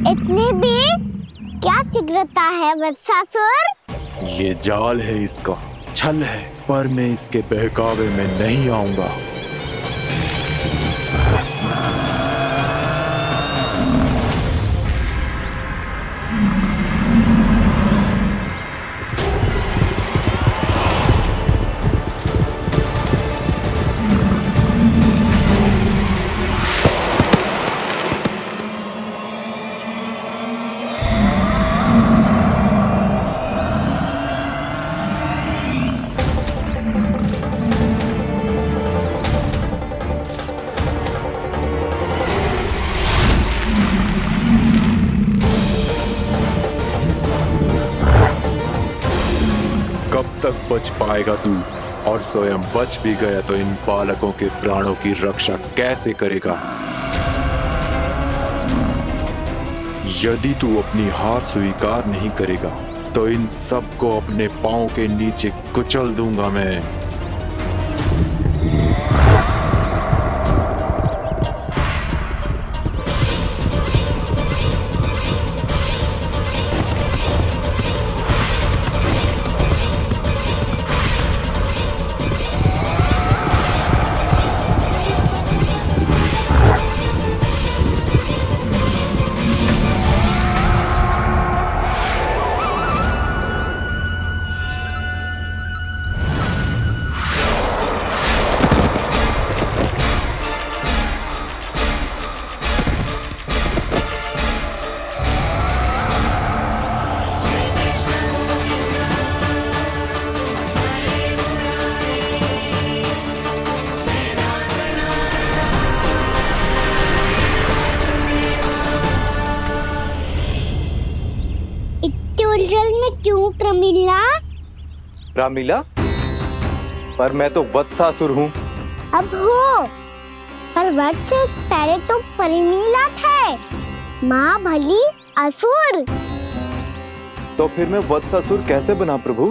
इतनी भी क्या शीघ्रता है वत्सासुर? ये जाल है, इसका छल है, पर मैं इसके बहकावे में नहीं आऊंगा। कब तक बच पाएगा तू? और स्वयं बच भी गया तो इन बालकों के प्राणों की रक्षा कैसे करेगा? यदि तू अपनी हार स्वीकार नहीं करेगा तो इन सबको अपने पांव के नीचे कुचल दूंगा मैं। उलझन में क्यों प्रमिला? रामीला, पर मैं तो वत्सासुर हूँ। अब हो, पर वत्स से पहले तो प्रमिला थे, माँ भली असुर। तो फिर मैं वत्सासुर कैसे बना प्रभु?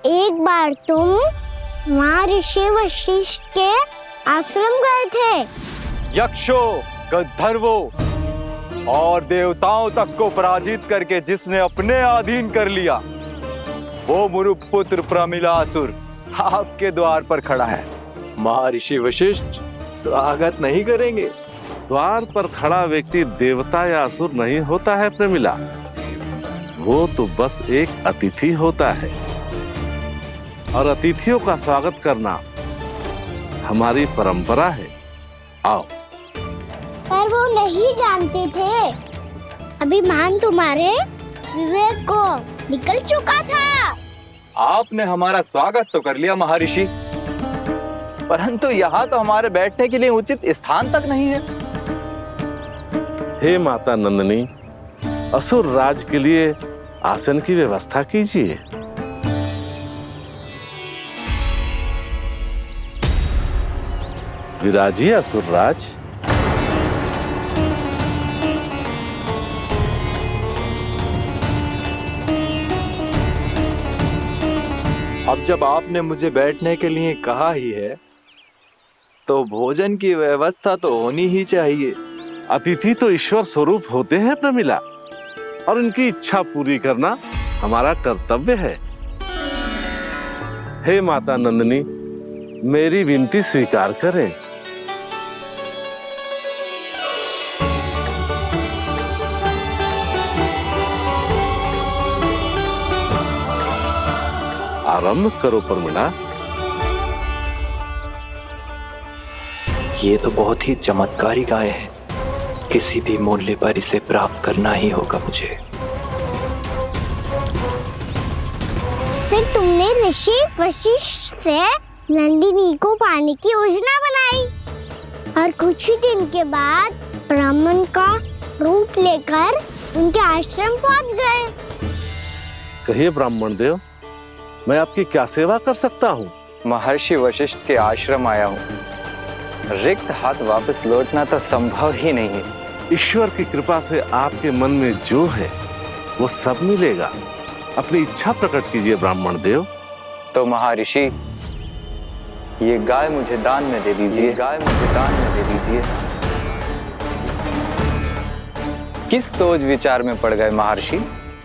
एक बार तुम वहाँ ऋषि वशिष्ठ के आश्रम गए थे। यक्षों, गंधर्वों और देवताओं तक को पराजित करके जिसने अपने अधीन कर लिया, वो मुरुपुत्र प्रमिलासुर आपके द्वार पर खड़ा है। महर्षि वशिष्ठ स्वागत नहीं करेंगे? द्वार पर खड़ा व्यक्ति देवता या असुर नहीं होता है प्रमिला, वो तो बस एक अतिथि होता है, और अतिथियों का स्वागत करना हमारी परंपरा है। आओ। पर वो नहीं जानते थे, अभिमान तुम्हारे विवेक को निकल चुका था। आपने हमारा स्वागत तो कर लिया महर्षि, परंतु यहाँ तो हमारे बैठने के लिए उचित स्थान तक नहीं है। हे माता नंदिनी, असुर राज के लिए आसन की व्यवस्था कीजिए। विराजिए असुर राज। अब जब आपने मुझे बैठने के लिए कहा ही है, तो भोजन की व्यवस्था तो होनी ही चाहिए। अतिथि तो ईश्वर स्वरूप होते हैं प्रमिला, और उनकी इच्छा पूरी करना हमारा कर्तव्य है। हे माता नंदिनी, मेरी विनती स्वीकार करें। आरंभ करो प्रमिला। ये तो बहुत ही चमत्कारी गाय है, किसी भी मूल्य पर इसे प्राप्त करना ही होगा मुझे। फिर तुमने ऋषि वशिष्ठ से नंदिनी को पाने की योजना बनाई, और कुछ ही दिन के बाद ब्राह्मण का रूप लेकर उनके आश्रम पहुंच गए। कहिए ब्राह्मण देव, मैं आपकी क्या सेवा कर सकता हूँ? महर्षि वशिष्ठ के आश्रम आया हूँ। रिक्त हाथ वापस लौटना तो संभव ही नहीं है। ईश्वर की कृपा से आपके मन में जो है वो सब मिलेगा। अपनी इच्छा प्रकट कीजिए ब्राह्मण देव। तो महर्षि, ये गाय मुझे दान में दे दीजिए। गाय मुझे दान में दे दीजिए। किस सोच विचार में पड़ गए महर्षि?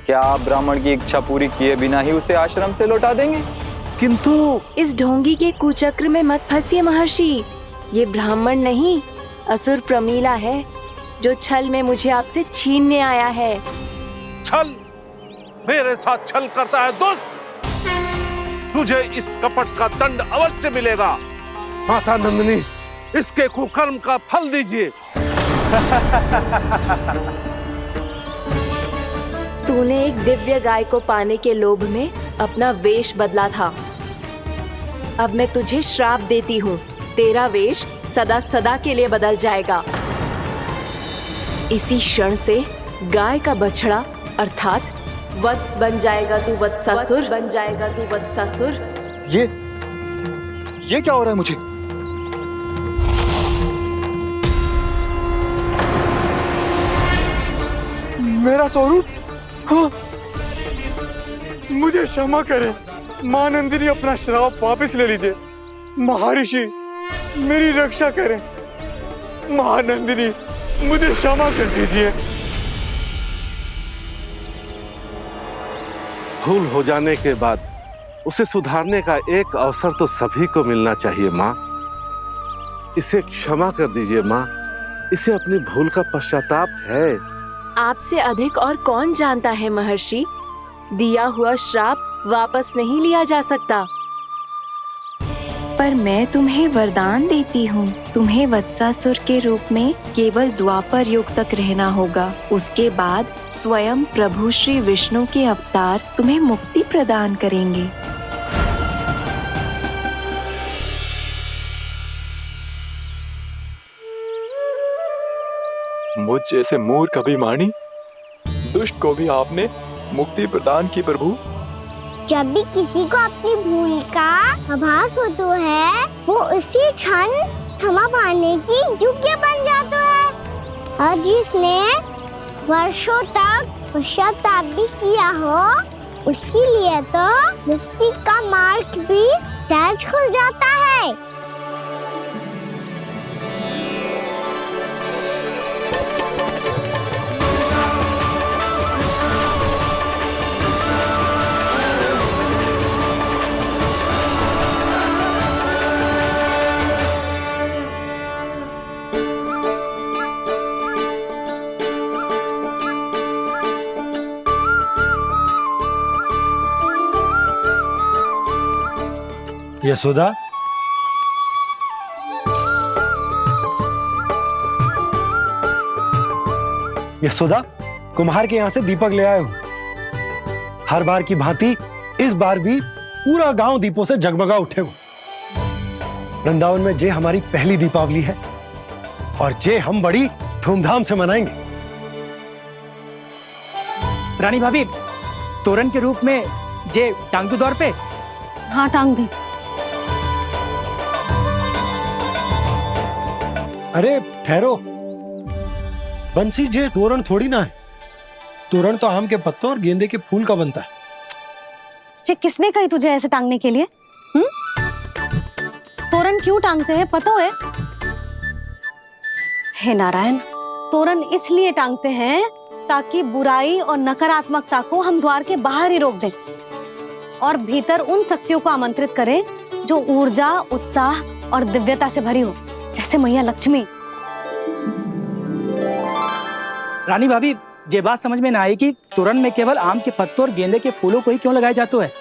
क्या आप ब्राह्मण की इच्छा पूरी किए बिना ही उसे आश्रम से लौटा देंगे? किंतु इस ढोंगी के कुचक्र में मत फंसिए महर्षि। ये ब्राह्मण नहीं, असुर प्रमीला है, जो छल में मुझे आपसे छीनने आया है। छल? मेरे साथ छल करता है दुष्ट? तुझे इस कपट का दंड अवश्य मिलेगा। माता नंदिनी, इसके कुकर्म का फल दीजिए। तूने एक दिव्य गाय को पाने के लोभ में अपना वेश बदला था। अब मैं तुझे श्राप देती हूँ, तेरा वेश सदा सदा के लिए बदल जाएगा। इसी क्षण से गाय का बछड़ा अर्थात वत्स बन जाएगा तू, वत्सासुर बन जाएगा तू, वत्सासुर। ये क्या हो रहा है मुझे? मेरा स्वरूप? हाँ। मुझे क्षमा करें मां नंदिनी, अपना श्राप वापस ले लीजिए। महर्षि, मेरी रक्षा करें। मां नंदिनी, मुझे क्षमा कर दीजिए। भूल हो जाने के बाद उसे सुधारने का एक अवसर तो सभी को मिलना चाहिए माँ। इसे क्षमा कर दीजिए माँ, इसे अपनी भूल का पश्चाताप है। आपसे अधिक और कौन जानता है महर्षि, दिया हुआ श्राप वापस नहीं लिया जा सकता। पर मैं तुम्हें वरदान देती हूँ, तुम्हें वत्सासुर के रूप में केवल द्वापर युग तक रहना होगा। उसके बाद स्वयं प्रभु श्री विष्णु के अवतार तुम्हें मुक्ति प्रदान करेंगे। मुझ जैसे मूर्ख अभिमानी दुष्ट को भी आपने मुक्ति प्रदान की प्रभु। जब भी किसी को अपनी भूल का आभास होता है, वो उसी क्षण क्षमा पाने की योग्य बन जाता है। और जिसने वर्षों तक पश्चाताप भी किया हो, उसके लिए तो मुक्ति का मार्ग भी सहज खुल जाता है। यशोदा, यशोदा, कुम्हार के यहाँ से दीपक ले आया हूं। हर बार की भांति इस बार भी पूरा गांव दीपों से जगमगा उठे हो। वृंदावन में जे हमारी पहली दीपावली है और जे हम बड़ी धूमधाम से मनाएंगे। रानी भाभी, तोरण के रूप में जे टांग दो दौर पे। हाँ, टांग दे। अरे ठहरो, बंसी, जे तोरण थोड़ी ना है। तोरण तो आम के पत्तों और गेंदे के फूल का बनता है। किसने कही तुझे ऐसे टांगने के लिए? तोरण क्यों टांगते हैं पता है? हे नारायण, तोरण इसलिए टांगते हैं ताकि बुराई और नकारात्मकता को हम द्वार के बाहर ही रोक दें और भीतर उन शक्तियों को आमंत्रित करें जो ऊर्जा, उत्साह और दिव्यता से भरी हो, जैसे मैया लक्ष्मी। रानी भाभी, ये बात समझ में ना आई कि तोरण में केवल आम के पत्तों और गेंदे के फूलों को ही क्यों लगाया जाता है?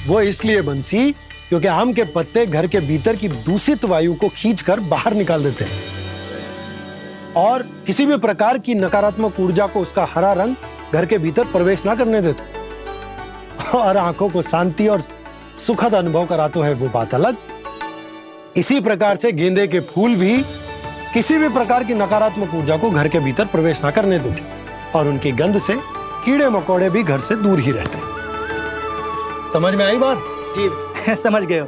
वो इसलिए बंसी, क्योंकि आम के पत्ते घर के भीतर की दूषित वायु को खींचकर बाहर निकाल देते हैं और किसी भी प्रकार की नकारात्मक ऊर्जा को उसका हरा रंग घर के भीतर प्रवेश ना करने देते और आंखों को शांति और सुखद अनुभव कराता है, वो बात अलग। इसी प्रकार से गेंदे के फूल भी किसी भी प्रकार की नकारात्मक ऊर्जा को घर के भीतर प्रवेश ना करने देते और उनकी गंध से कीड़े मकोड़े भी घर से दूर ही रहते हैं। समझ में आई बात? जी समझ गए हो।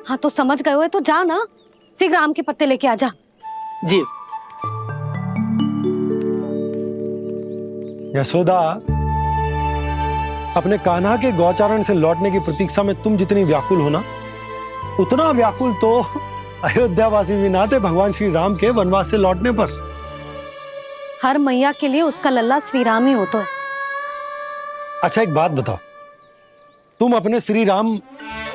हाँ, तो समझ गए हो तो जा ना, शीघ्र आम के पत्ते लेके आ जा। जी। यशोदा, अपने कान्हा के गौचारण से लौटने की प्रतीक्षा में तुम जितनी व्याकुल हो ना, उतना व्याकुल तो अयोध्यावासी भी ना थे भगवान श्री राम के वनवास से लौटने पर। हर मैया के लिए उसका लल्ला श्री राम ही होता है। अच्छा एक बात बताओ, तुम अपने श्री राम,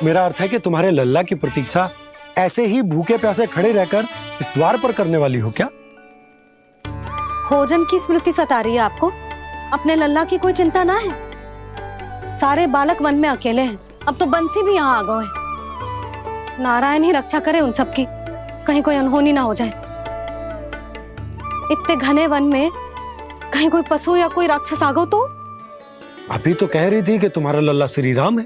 मेरा अर्थ है कि तुम्हारे लल्ला की प्रतीक्षा ऐसे ही भूखे प्यासे खड़े रहकर इस द्वार पर करने वाली हो क्या? भोजन की स्मृति सता रही है आपको? अपने लल्ला की कोई चिंता ना है। सारे बालक वन में अकेले हैं, अब तो बंसी भी यहाँ आ गए हैं। नारायण ही रक्षा करे उन सबकी, कहीं कोई अनहोनी ना हो जाए। इतने घने वन में कहीं कोई पशु या कोई राक्षस आ गो तो? अभी तो कह रही थी कि तुम्हारा लल्ला श्री राम है।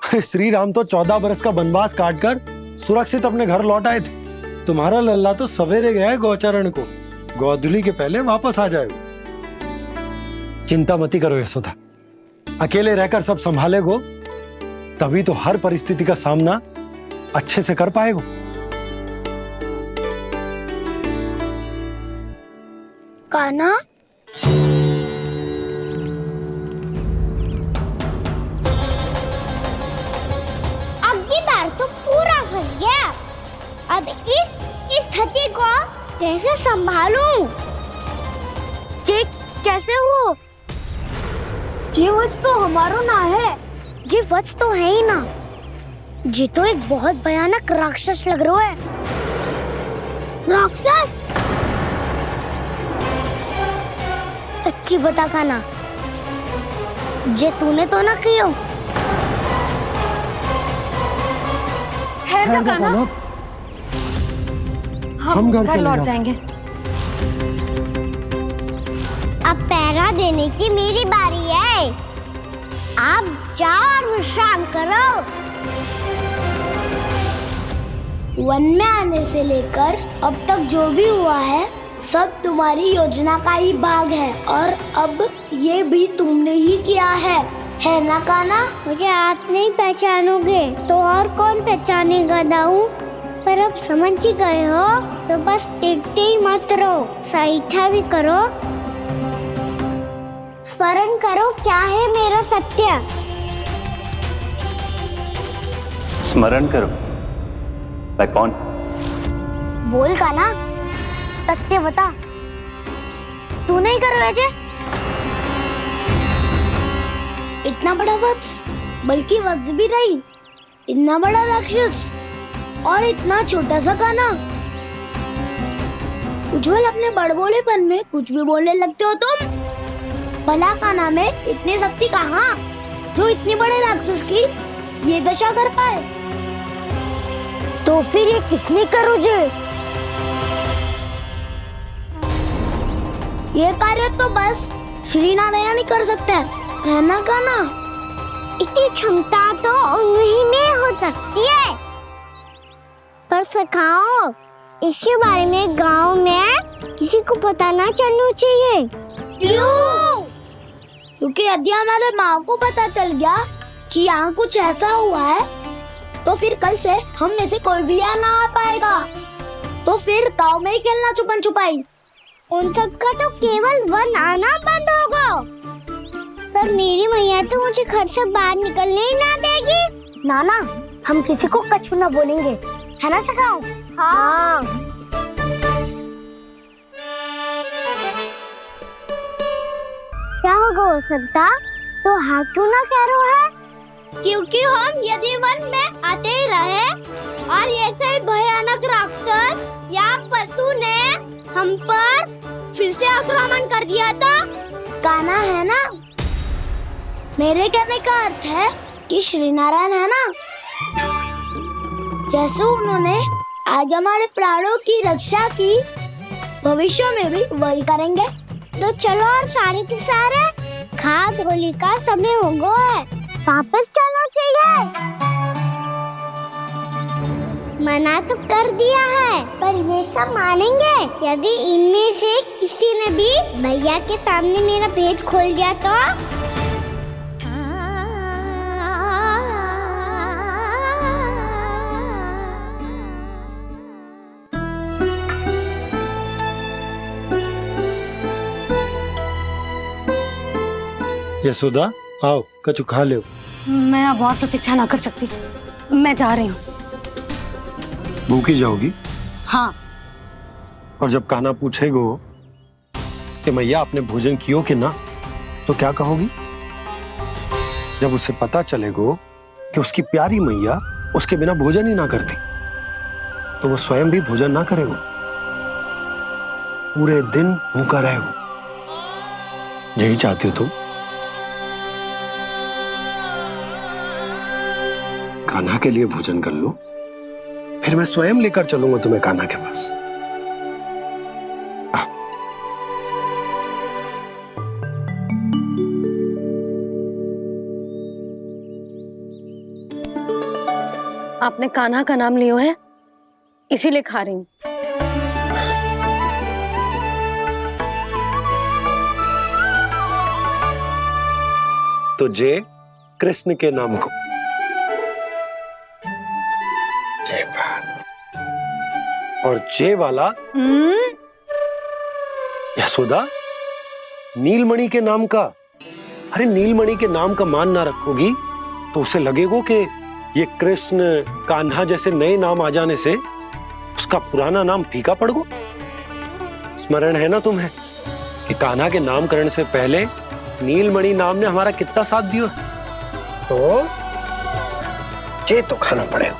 अरे श्री राम तो 14 बरस का वनवास काटकर सुरक्षित अपने घर लौट आए थे। तुम्हारा लल्ला तो सवेरे गया है गौचरण को, गोधूली के पहले वापस आ जाएगा। चिंता मती करो यशोदा, अकेले रहकर सब संभालेगो तभी तो हर परिस्थिति का सामना अच्छे से कर पाएगो। कान्हा, अब की बार तो पूरा फंस गया। अब इस स्थिति को कैसे संभालूं? ये कैसे हो? ये वच तो हमारो ना है। ये वच तो है ही ना। ये तो एक बहुत भयानक राक्षस लग रहा है। राक्षस? सच्ची बता कान्हा, जे तूने तो ना कियो? है जा कान्हा, हम घर लौट जाएंगे। अब पहरा देने की मेरी बारी है। आप जाओ और विश्राम करो। वन में आने से लेकर अब तक जो भी हुआ है सब तुम्हारी योजना का ही भाग है, और अब ये भी तुमने ही किया है ना कान्हा? मुझे आप नहीं पहचानोगे तो और कौन पहचानेगा दाऊ? पर अब समझ ही गए हो तो बस देखते ही मत रहो, सईठा भी करो। स्मरण करो क्या है मेरा सत्य। स्मरण करो। मैं कौन? बोल कान्हा, सत्य बता। तू नहीं करो अजय? इतना बड़ा वत्स, बल्कि वत्स भी नहीं, इतना बड़ा राक्षस और इतना छोटा सा कान्हा। उज्जवल, अपने बड़बोलेपन में कुछ भी बोलने लगते हो तुम। भला कान्हा में इतनी शक्ति कहाँ जो इतने बड़े राक्षस की ये दशा कर पाए? तो फिर ये किसने करो जे? ये कार्य तो बस श्री नारायण ही कर सकते हैं, है ना कान्हा? इतनी क्षमता तो उन्हीं में हो सकती है, पर सखाओ इसके बारे में गांव में किसी को पता ना चलना चाहिए। क्यों? क्योंकि यदि हमारे माँ को पता चल गया कि यहाँ कुछ ऐसा हुआ है तो फिर कल से हम में से कोई भी यहाँ ना आ पाएगा। तो फिर गांव में ही खेलना छुपन छुपाई। उन सब का तो केवल वन आना बंद होगा। पर मेरी मैया तो मुझे घर से बाहर निकलने ही ना देगी। नाना, हम किसी को कछु ना बोलेंगे, है ना सखाओ? हाँ। क्या होगा हो सकता? तो हाँ क्यों ना कह रहा है? क्योंकि हम यदि वन में आते ही रहे और ऐसे ही भयानक राक्षस या पशु ने हम पर फिर से आक्रमण कर दिया तो कान्हा, है ना? मेरे कहने का अर्थ है कि श्री नारायण है ना, जैसे उन्होंने आज हमारे प्राणों की रक्षा की, भविष्य में भी वही करेंगे। तो चलो और सारे के सारे खाद होली का समय हो गया है, वापस चलना चाहिए। मना तो कर दिया है, पर ये सब मानेंगे यदि इनमें से किसी ने भी भैया के सामने मेरा पेट खोल दिया तो? यशोदा, आओ कछु खा लो। मैं अब और प्रतीक्षा ना कर सकती, मैं जा रही हूँ। भूखी जाओगी? हाँ। और जब कान्हा पूछेगो कि मैया आपने भोजन कियो कि ना, तो क्या कहोगी? जब उसे पता चलेगा कि उसकी प्यारी मैया उसके बिना भोजन ही ना करती, तो वो स्वयं भी भोजन ना करेगा, पूरे दिन भूखा रहेगा। यही चाहती हो तुम? कान्हा के लिए भोजन कर लो, फिर मैं स्वयं लेकर चलूंगा तुम्हें कान्हा के पास। आपने कान्हा का नाम लियो है, इसीलिए खा रही हूँ। तो जय कृष्ण के नाम को। जय बात। और जय वाला यशोदा, नीलमणि के नाम का। अरे नीलमणि के नाम का मान ना रखोगी तो उसे लगेगा कि ये कृष्ण कान्हा जैसे नए नाम आ जाने से उसका पुराना नाम फीका पड़ गो। स्मरण है ना तुम्हें कि कान्हा के नामकरण से पहले नीलमणि नाम ने हमारा कितना साथ दिया? तो जे तो खाना पड़ेगा।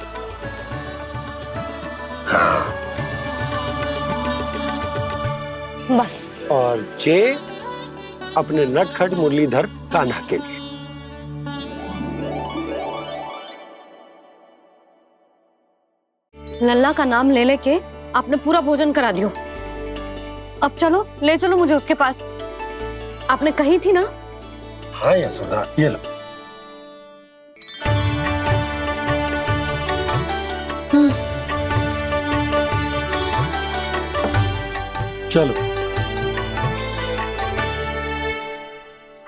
हाँ। बस। और जे अपने नटखट मुरलीधर कान्हा के लिए। लल्ला का नाम ले लेके आपने पूरा भोजन करा दियो। अब चलो, ले चलो मुझे उसके पास। आपने कही थी ना? हाँ यशोदा, ये लो। चलो।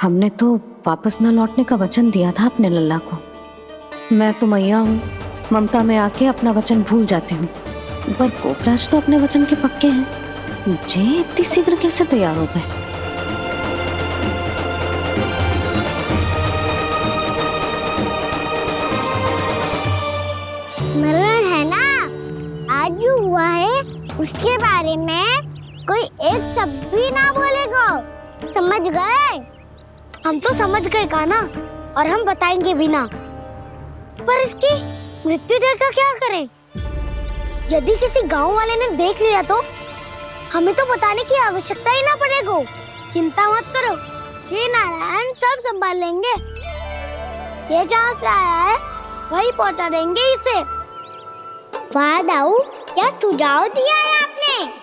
हमने तो वापस न लौटने का वचन दिया था अपने लल्ला को। मैं तो मैया हूँ, ममता में आके अपना वचन भूल जाती हूँ, पर गोपराज तो अपने वचन के पक्के हैं। जे इतनी शीघ्र कैसे तैयार हो गए? मरण है ना, आज जो हुआ है उसके बारे में कोई एक शब्द भी ना बोलेगा, समझ गए? हम तो समझ गए कान्हा, और हम बताएंगे भी ना। पर इसकी मृत्यु देखकर क्या करें? यदि किसी गांव वाले ने देख लिया तो हमें तो बताने की आवश्यकता ही ना पड़ेगा। चिंता मत करो, श्री नारायण सब संभाल लेंगे। ये जहाँ से आया है वही पहुँचा देंगे इसे। वाह दाऊ, क्या सुझाव दिया है आपने?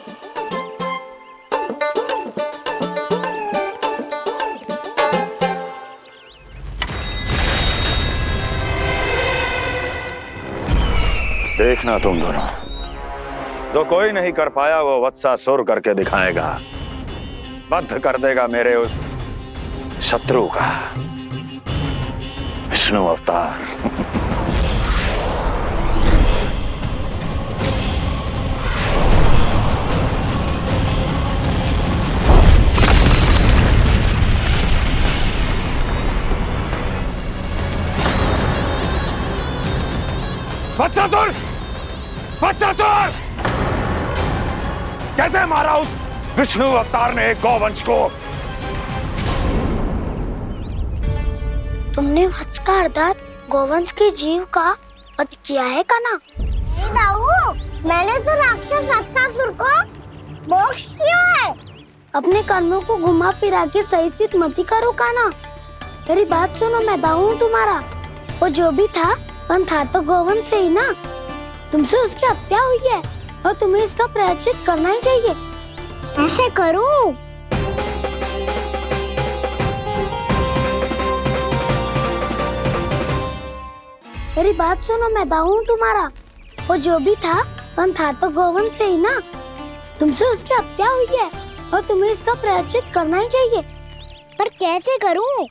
देखना तुम दोनों, जो कोई नहीं कर पाया वो वत्सासुर करके दिखाएगा, बद्ध कर देगा मेरे उस शत्रु का विष्णु अवतार। वत्सासुर! वत्सासुर! कैसे मारा उस विष्णु अवतार ने एक गौवंश को? तुमने वत्स का अर्थात गौवंश के जीव का वध किया है कान्हा? दाऊ, मैंने तो राक्षस वत्सासुर को मोक्ष दिया है। अपने कर्मों को घुमा फिरा के सही सिद्ध मत करो कान्हा। मेरी बात सुनो, मैं दाऊ हूँ तुम्हारा। वो जो भी था पर था तो गौवंश से ही ना। तुमसे उसकी हत्या हुई है और तुम्हें इसका प्रायश्चित करना ही चाहिए। ऐसे करूं? मेरी बात सुनो, मैं दाऊ हूँ तुम्हारा। वो जो भी था पर था तो गौवंश से ही ना। तुमसे उसकी हत्या हुई है और तुम्हें इसका प्रायश्चित करना ही चाहिए। पर कैसे करूं?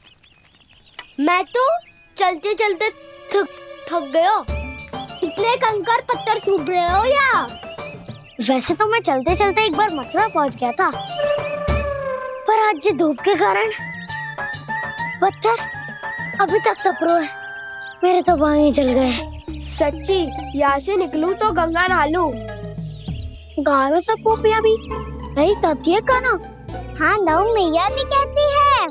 मैं तो चलते चलते थक गया। इतने कंकर पत्थर सूख रहे हो या? वैसे तो मैं चलते चलते एक बार मथुरा पहुंच गया था, पर आज ये धूप के कारण पत्थर अभी तक तप रहे हैं। मेरे तो पाँव ही जल गए। सच्ची, यहाँ से निकलूं तो गंगा नहा लूं। गालों से पोपिया भी यही कहती है कान्हा। हाँ नौ मैया भी कहती है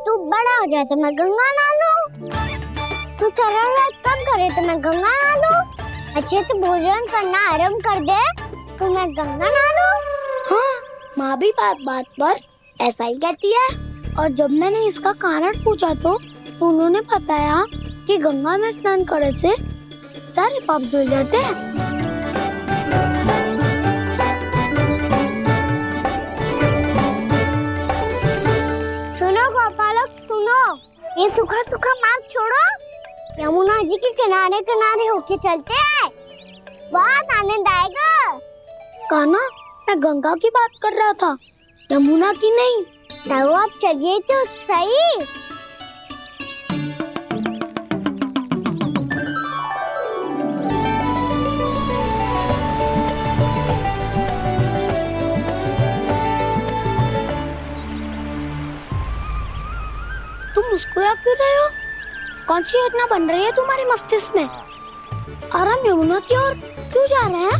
तू बड़ा हो जाए तो मैं गंगा नहा लूं, तू चरण व्रत कब करे तो मैं गंगा नहा लूं, अच्छे से भोजन करना आरंभ कर दे तो मैं गंगा नहा लूं। हाँ माँ भी बात बात पर ऐसा ही कहती है। और जब मैंने इसका कारण पूछा तो उन्होंने बताया कि गंगा में स्नान करने से सारे पाप धुल जाते हैं। सुनो गोपालक सुनो, ये सूखा सूखा मार्ग छोड़ो, यमुना जी के किनारे किनारे होके चलते हैं, बहुत आनंद आएगा। कान्हा मैं गंगा की बात कर रहा था, यमुना की नहीं। तो आप चलिए तो सही। तुम मुस्कुरा क्यों रहे हो? कौन सी योजना बन रही है तुम्हारे मस्तिष्क में? और हम यमुना की ओर क्यों जा रहे हैं?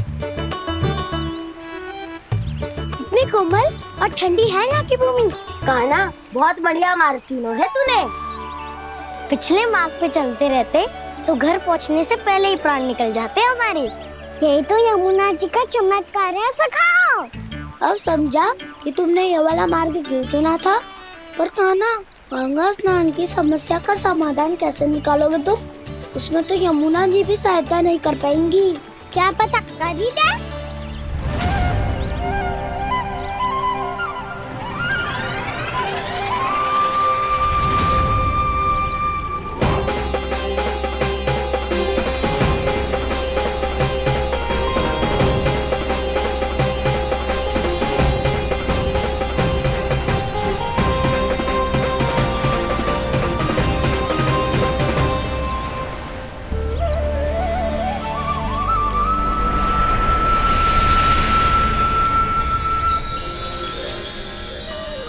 इतनी कोमल और ठंडी है यहाँ की भूमि। कान्हा बहुत बढ़िया मार्ग चुना है तूने। पिछले मार्ग पे चलते रहते तो घर पहुँचने से पहले ही प्राण निकल जाते हमारे। यही तो यमुना जी का चमत्कार है सखाओ। अब समझा कि तुमने ये वाला मार्ग क्यों चुना था। पर कान्हा गंगा स्नान की समस्या का समाधान कैसे निकालोगे तुम? उसमें तो यमुना जी भी सहायता नहीं कर पाएंगी। क्या पता कर ही दे।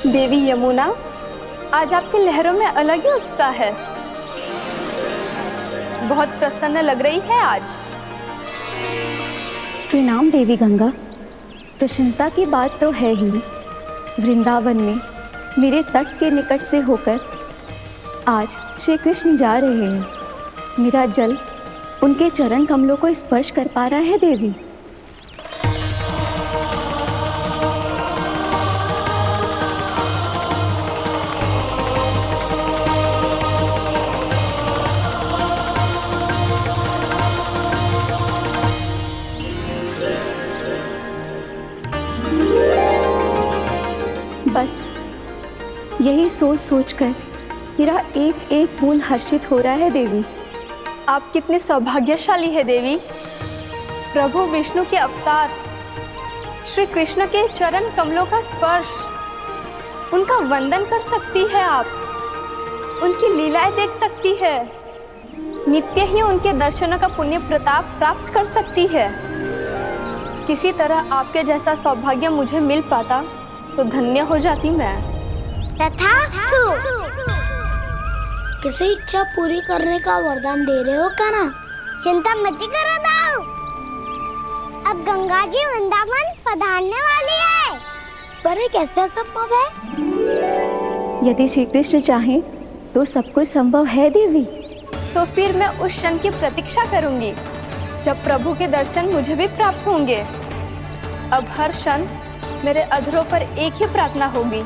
देवी यमुना, आज आपकी लहरों में अलग ही उत्साह है। बहुत प्रसन्न लग रही है आज। प्रणाम देवी गंगा। प्रसन्नता की बात तो है ही। वृंदावन में मेरे तट के निकट से होकर आज श्री कृष्ण जा रहे हैं। मेरा जल उनके चरण कमलों को स्पर्श कर पा रहा है देवी। बस यही सोच सोचकर मेरा एक एक मूल हर्षित हो रहा है देवी। आप कितने सौभाग्यशाली है देवी। प्रभु विष्णु के अवतार श्री कृष्ण के चरण कमलों का स्पर्श, उनका वंदन कर सकती है आप, उनकी लीलाएं देख सकती है, नित्य ही उनके दर्शनों का पुण्य प्रताप प्राप्त कर सकती है। किसी तरह आपके जैसा सौभाग्य मुझे मिल पाता तो धन्य हो जाती मैं। तथास्तु। किसी इच्छा पूरी करने का वरदान दे रहे हो कान्हा? चिंता मत करो दाऊ। अब गंगा जी वृंदावन पधारने वाली है। पर ये कैसे संभव है? यदि श्री कृष्ण चाहे तो सब कुछ संभव है देवी। तो फिर मैं उस क्षण की प्रतीक्षा करूंगी जब प्रभु के दर्शन मुझे भी प्राप्त होंगे। अब हर क्षण मेरे अधरों पर एक ही प्रार्थना होगी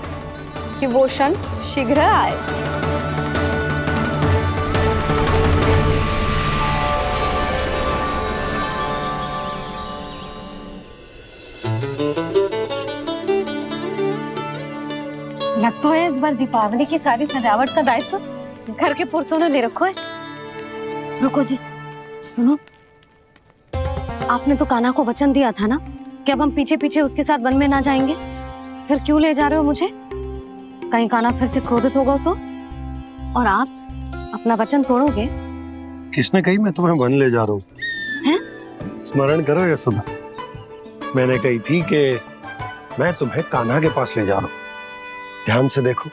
कि वो क्षण शीघ्र आए। लग तो है इस बार दीपावली की सारी सजावट का दायित्व घर के पुरुषों ने ले रखो है। रुको जी, सुनो, आपने तो कान्हा को वचन दिया था ना कि अब हम पीछे पीछे उसके साथ वन में ना जाएंगे। फिर क्यों ले जा रहे हो मुझे? कहीं कान्हा फिर से क्रोधित होगा तो? और आप अपना वचन तोड़ोगे? किसने कही मैं तुम्हें वन ले जा रहा हूँ? हैं? स्मरण करो ये सुबह मैंने कही थी कि मैं तुम्हें कान्हा के पास ले जा रहा हूँ। ध्यान से देखो,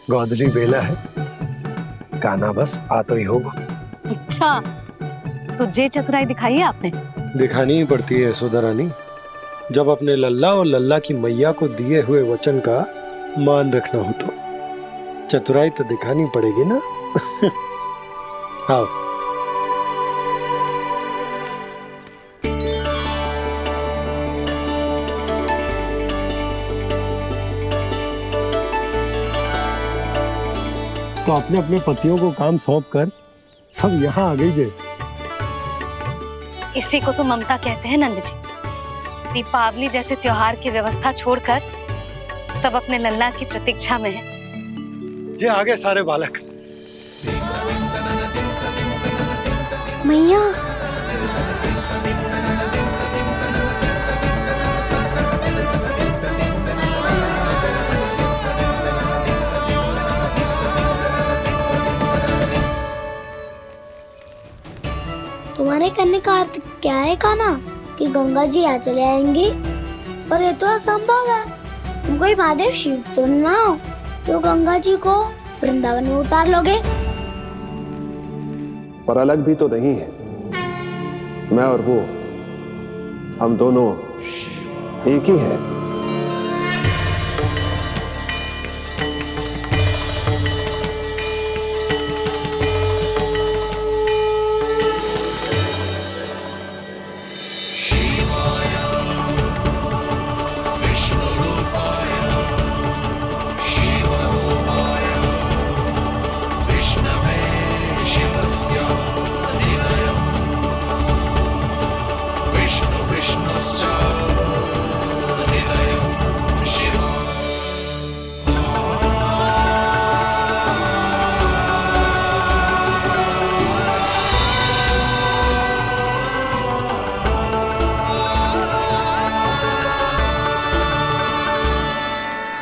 गोदली बेला है, कान्हा बस आ तो ही होगा। अच्छा, तो जे चतुराई दिखाई है आपने? दिखानी ही पड़ती है यशोदा रानी, जब अपने लल्ला और लल्ला की मैया को दिए हुए वचन का मान रखना हो तो चतुराई तो दिखानी पड़ेगी ना। आओ। तो अपने अपने पतियों को काम सौंप कर सब यहाँ आ गई। इसी को तो ममता कहते हैं नंद जी। दीपावली जैसे त्योहार की व्यवस्था छोड़कर सब अपने लल्ला की प्रतीक्षा में हैं। जे आगे सारे बालक। मैया तुम्हारे करने का अर्थ क्या है कान्हा? कि गंगा जी यहाँ चले आएंगे? पर ये तो असंभव है। तुम कोई महादेव शिव तो ना हो तो गंगा जी को वृंदावन में उतार लोगे? पर अलग भी तो नहीं है। मैं और वो, हम दोनों एक ही हैं।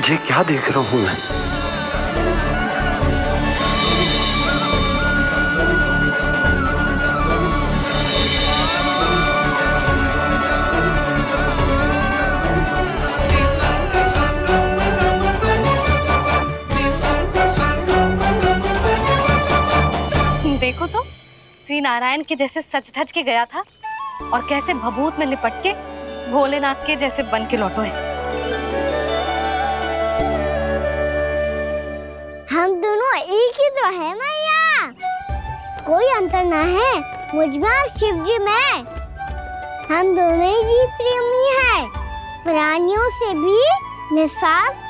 ये क्या देख रहा हूं मैं? देखो तो श्री नारायण के जैसे सज धज के गया था और कैसे भभूत में लिपट के भोलेनाथ के जैसे बन के लौटो है। हम दोनों एक ही तो है मैया, कोई अंतर ना है मुझ में और शिव जी में। हम दोनों ही जीव प्रेमी हैं, प्राणियों से भी निस्वार्थ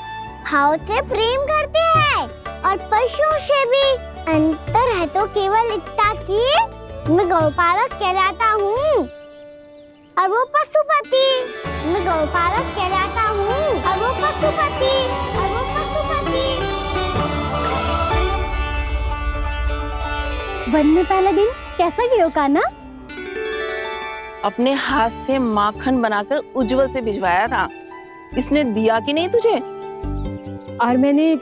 भाव से प्रेम करते हैं और पशुओं से भी। अंतर है तो केवल इतना कि मैं गौपालक कहलाता हूँ और वो पशुपति। मैं गौपालक कहलाता हूँ और वो पशुपति। वन में पहला दिन कैसा गया कान्हा? अपने हाथ से माखन बनाकर उज्जवल से भिजवाया था। इसने दिया कि नहीं तुझे? और मैंने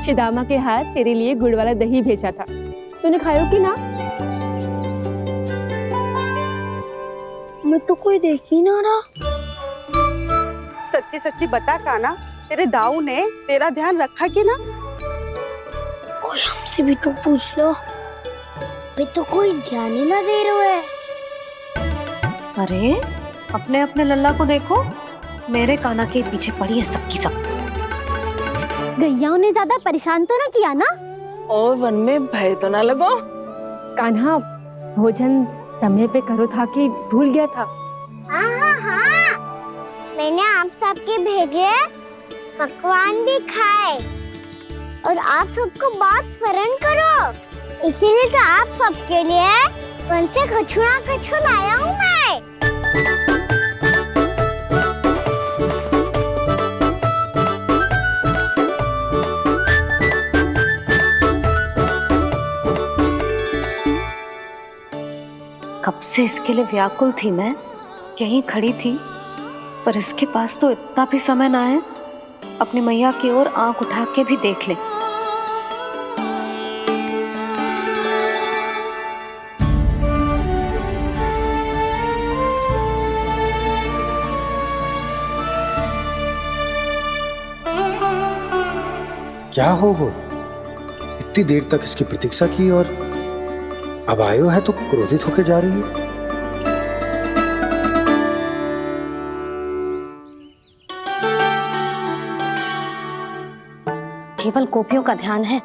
शिदामा के हाथ तेरे लिए गुड़ वाला दही भेजा था, तूने खाया कि ना? मैं तो कोई देख ही ना रहा। सच्ची सच्ची बता कान्हा, तेरे दाऊ ने तेरा ध्यान रखा कि ना? कोई हमसे भी तो पूछ लो, मैं तो कोई ध्यान ही ना दे रहा है। अरे अपने अपने लल्ला को देखो, मेरे कान्हा के पीछे पड़ी है सबकी सब। गैयाओं ने ज्यादा परेशान तो ना किया ना? और वन में भय तो ना लगो? कान्हा भोजन समय पे करो था कि भूल गया था? हाँ, मैंने आप सबके भेजे पकवान भी खाए और आप सबको बात स्मरण करो, इसीलिए तो आप सबके लिए वन से कछु लाया हूँ मैं। कब से इसके लिए व्याकुल थी मैं, यहीं खड़ी थी, पर इसके पास तो इतना भी समय ना है अपनी मैया की ओर आंख उठा के भी देख ले। क्या हो इतनी देर तक इसकी प्रतीक्षा की और अब आयो है तो क्रोधित होकर जा रही है। केवल गोपियों का ध्यान है,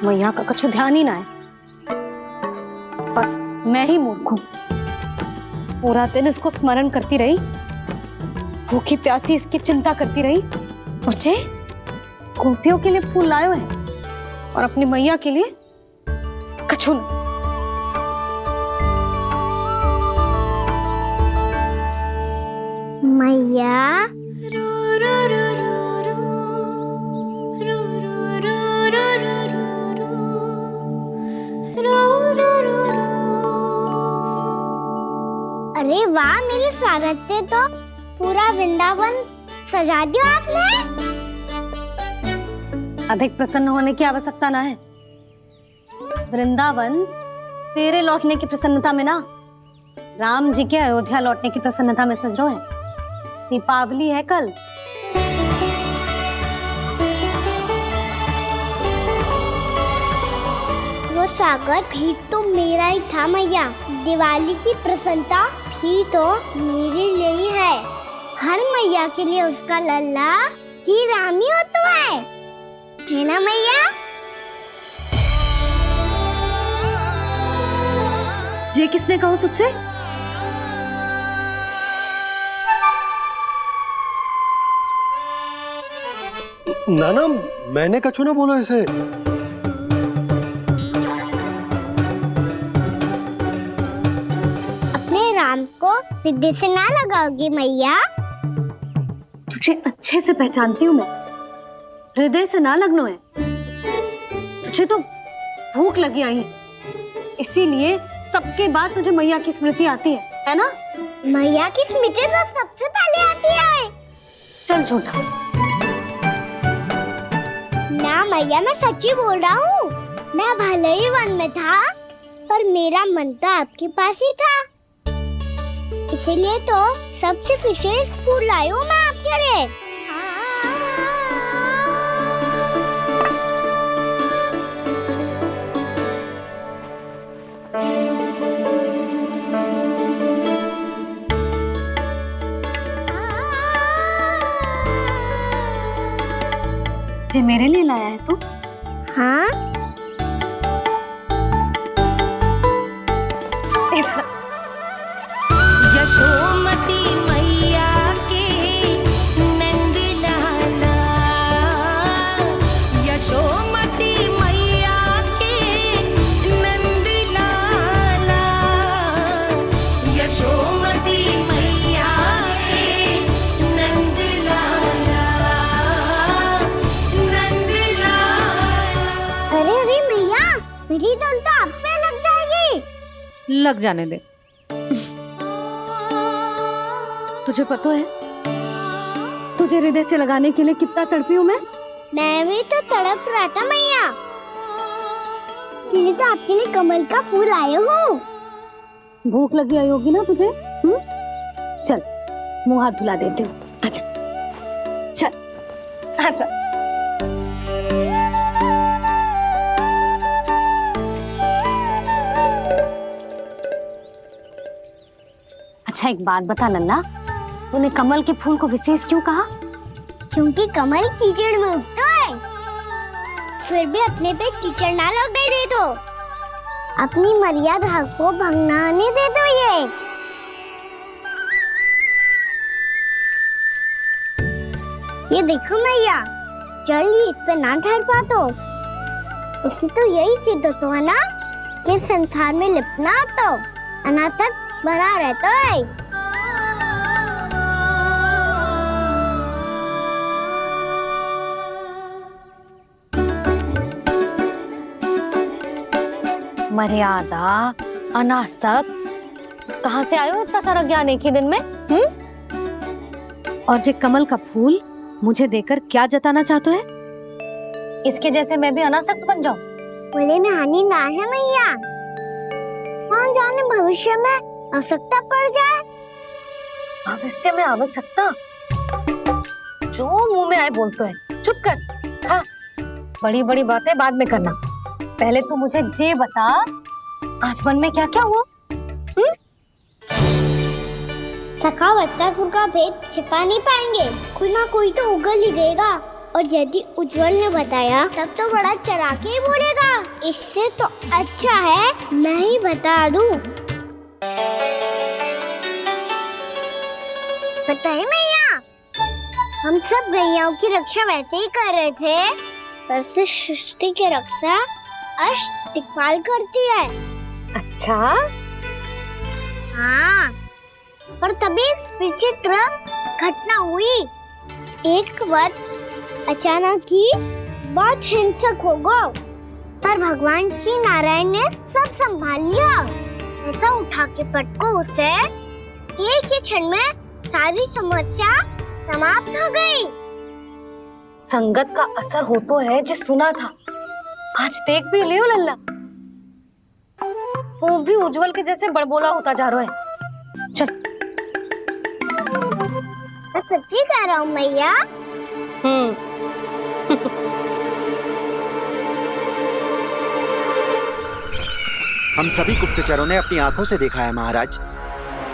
मैया का कुछ ध्यान ही ना है। बस मैं ही मूर्ख हूँ, पूरा दिन इसको स्मरण करती रही, भूखी प्यासी इसकी चिंता करती रही, और जे गोपियों के लिए फूल लायो है और अपनी मैया के लिए कछु नहीं। मैया अरे वाह, मेरे स्वागत पे तो पूरा वृंदावन सजा दिया आपने। अधिक प्रसन्न होने की आवश्यकता ना है। वृंदावन तेरे लौटने की प्रसन्नता में ना, राम जी के अयोध्या लौटने की प्रसन्नता में सज रहा है। दीपावली है कल। वो स्वागत भी तो मेरा ही था मैया। दिवाली की प्रसन्नता भी तो मेरे लिए ही है। हर मैया के लिए उसका लल्ला जी राम ही होता है ना मैया? ये किसने कहा तुझसे? नाना, मैंने कछु ना बोला इसे। अपने राम को हृदय से ना लगाओगी मैया? तुझे अच्छे से पहचानती हूँ मैं, हृदय से ना लगनो है। तुझे तो भूख लगी आई, इसीलिए सबके बाद तुझे मैया की स्मृति आती है ना? मैया की स्मृति तो सबसे पहले आती है। चल झूठा ना मैया, मैं सच्ची बोल रहा हूँ। मैं भले ही वन में था, पर मेरा मन तो आपके पास ही था। इसीलिए तो सबसे विशेष फूल लाई हूँ मैं आपके लिए। ये मेरे लिए लाया है तू? हाँ। यशोमती मैया के नंद लाला, यशोमती मैया के नंद लाला, यशोमती मैया के नंद लाला, नंद लाला। अरे अरे मैया, मेरी धुन तो आप पे लग जाएगी। लग जाने दे। तुझे पता है तुझे हृदय से लगाने के लिए कितना तड़पी हूँ मैं? मैं भी तो तड़प रहा था मैया, इसलिए तो आपके लिए कमल का फूल आए हूँ। भूख लगी आई होगी ना तुझे? चल मुंह हाथ धुला देती हूँ, आजा चल आजा। अच्छा एक बात बता लल्ला, तूने कमल के फूल को विशेष क्यों कहा? क्योंकि कमल कीचड़ में उगता है, फिर भी अपने पे कीचड़ ना लगने दे दो। अपनी मर्यादा को भंगना नहीं दे दो। ये देखो मैया, जल ही इस पे ना ठहर पा तो उससे तो यही सिद्ध होता है ना कि संसार में लिपना तो अनाथक बना रहता है। मर्यादा, अनासक, कहाँ से आयो इतना सारा ज्ञान एक ही दिन में? और जे कमल का फूल मुझे देकर क्या जताना चाहते है? इसके जैसे मैं भी अनासक्त बन जाऊं? बोले में हानि ना है मैया, कौन जाने भविष्य में आवश्यकता पड़ जाए। भविष्य में आवश्यकता? जो मुंह में आए बोलते हैं, चुप कर। हाँ, बड़ी बड़ी बातें बाद में करना, पहले तो मुझे ये बता आज मन में क्या क्या हुआ? सखावत्तासुर का भेद छिपा नहीं पाएंगे, कोई ना कोई तो उगल ही देगा। और यदि उज्जवल ने बताया तब तो बड़ा चढ़ा के ही बोलेगा। इससे तो अच्छा है मैं ही बता दूं। पता है मैया, हम सब गैयाओं की रक्षा वैसे ही कर रहे थे, पर से सृष्टि की रक्षा दिक्पाल करती है। अच्छा? हाँ, पर तभी विचित्र घटना हुई। एक वक्त अचानक ही बहुत हिंसक हो गया, पर भगवान श्री नारायण ने सब संभाल लिया। ऐसा उठा के पटको उसे, एक ही क्षण में सारी समस्या समाप्त हो गई। संगत का असर हो तो है जो सुना था, आज देख भी लियो लल्ला। तू भी उज्जवल के जैसे बड़बोला होता जा रहा है। चल। मैं सच्ची कह रहा हूँ मैया। हम सभी गुप्तचरों ने अपनी आंखों से देखा है महाराज,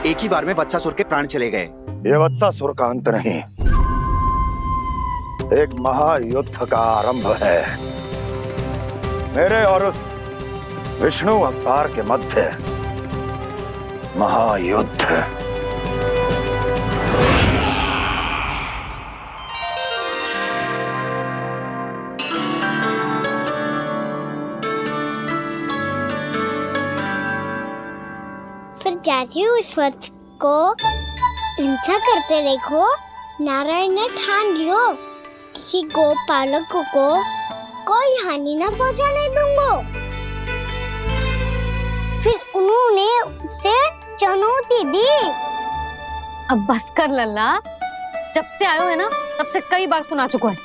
एक ही बार में वत्सासुर के प्राण चले गए। ये वत्सासुर का अंत नहीं, एक महायुद्ध का आरंभ है। मेरे और उस विष्णु अवतार के मध्य महायुद्ध। फिर जैसे ही उस वक्त को हिंसा करते देखो, नारायण ने ठान लियो किसी गोपालक को कोई हानि न पहुंचाने दूंगा। फिर उन्होंने उसे चुनौती दी। अब बस कर लल्ला, जब से आयो है ना तब से कई बार सुना चुका है।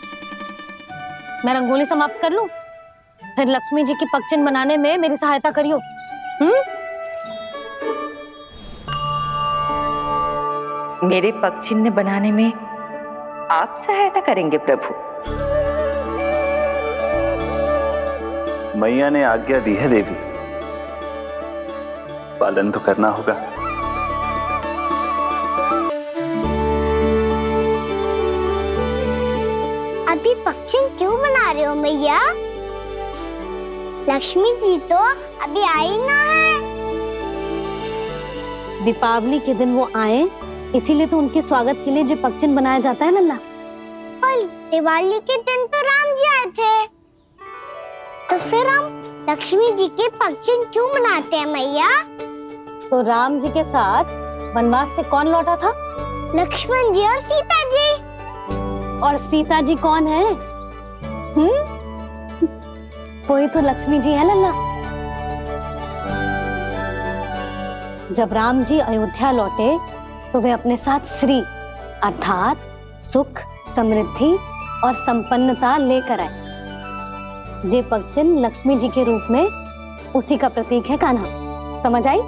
मैं रंगोली समाप्त कर लूं, फिर लक्ष्मी जी की पगचिन्ह बनाने में मेरी सहायता करियो। मेरे पगचिन्ह बनाने में आप सहायता करेंगे प्रभु? मैया ने आज्ञा दी है देवी, पालन तो करना होगा। अभी पगचिन्ह क्यों बना रहे हो मैया? लक्ष्मी जी तो अभी आई ना है। दीपावली के दिन वो आए, इसीलिए तो उनके स्वागत के लिए जो पगचिन्ह बनाया जाता है लल्ला। पर दिवाली के दिन तो राम जी आए थे, तो फिर हम लक्ष्मी जी के पगचिन्ह क्यों बनाते हैं मैया? तो राम जी के साथ वनवास से कौन लौटा था? लक्ष्मण जी और सीता जी। और सीता जी कौन है? वही तो लक्ष्मी जी है लल्ला। जब राम जी अयोध्या लौटे तो वे अपने साथ श्री अर्थात सुख, समृद्धि और संपन्नता लेकर आए। जे पगचिन्ह लक्ष्मी जी के रूप में उसी का प्रतीक है कान्हा। समझ आई?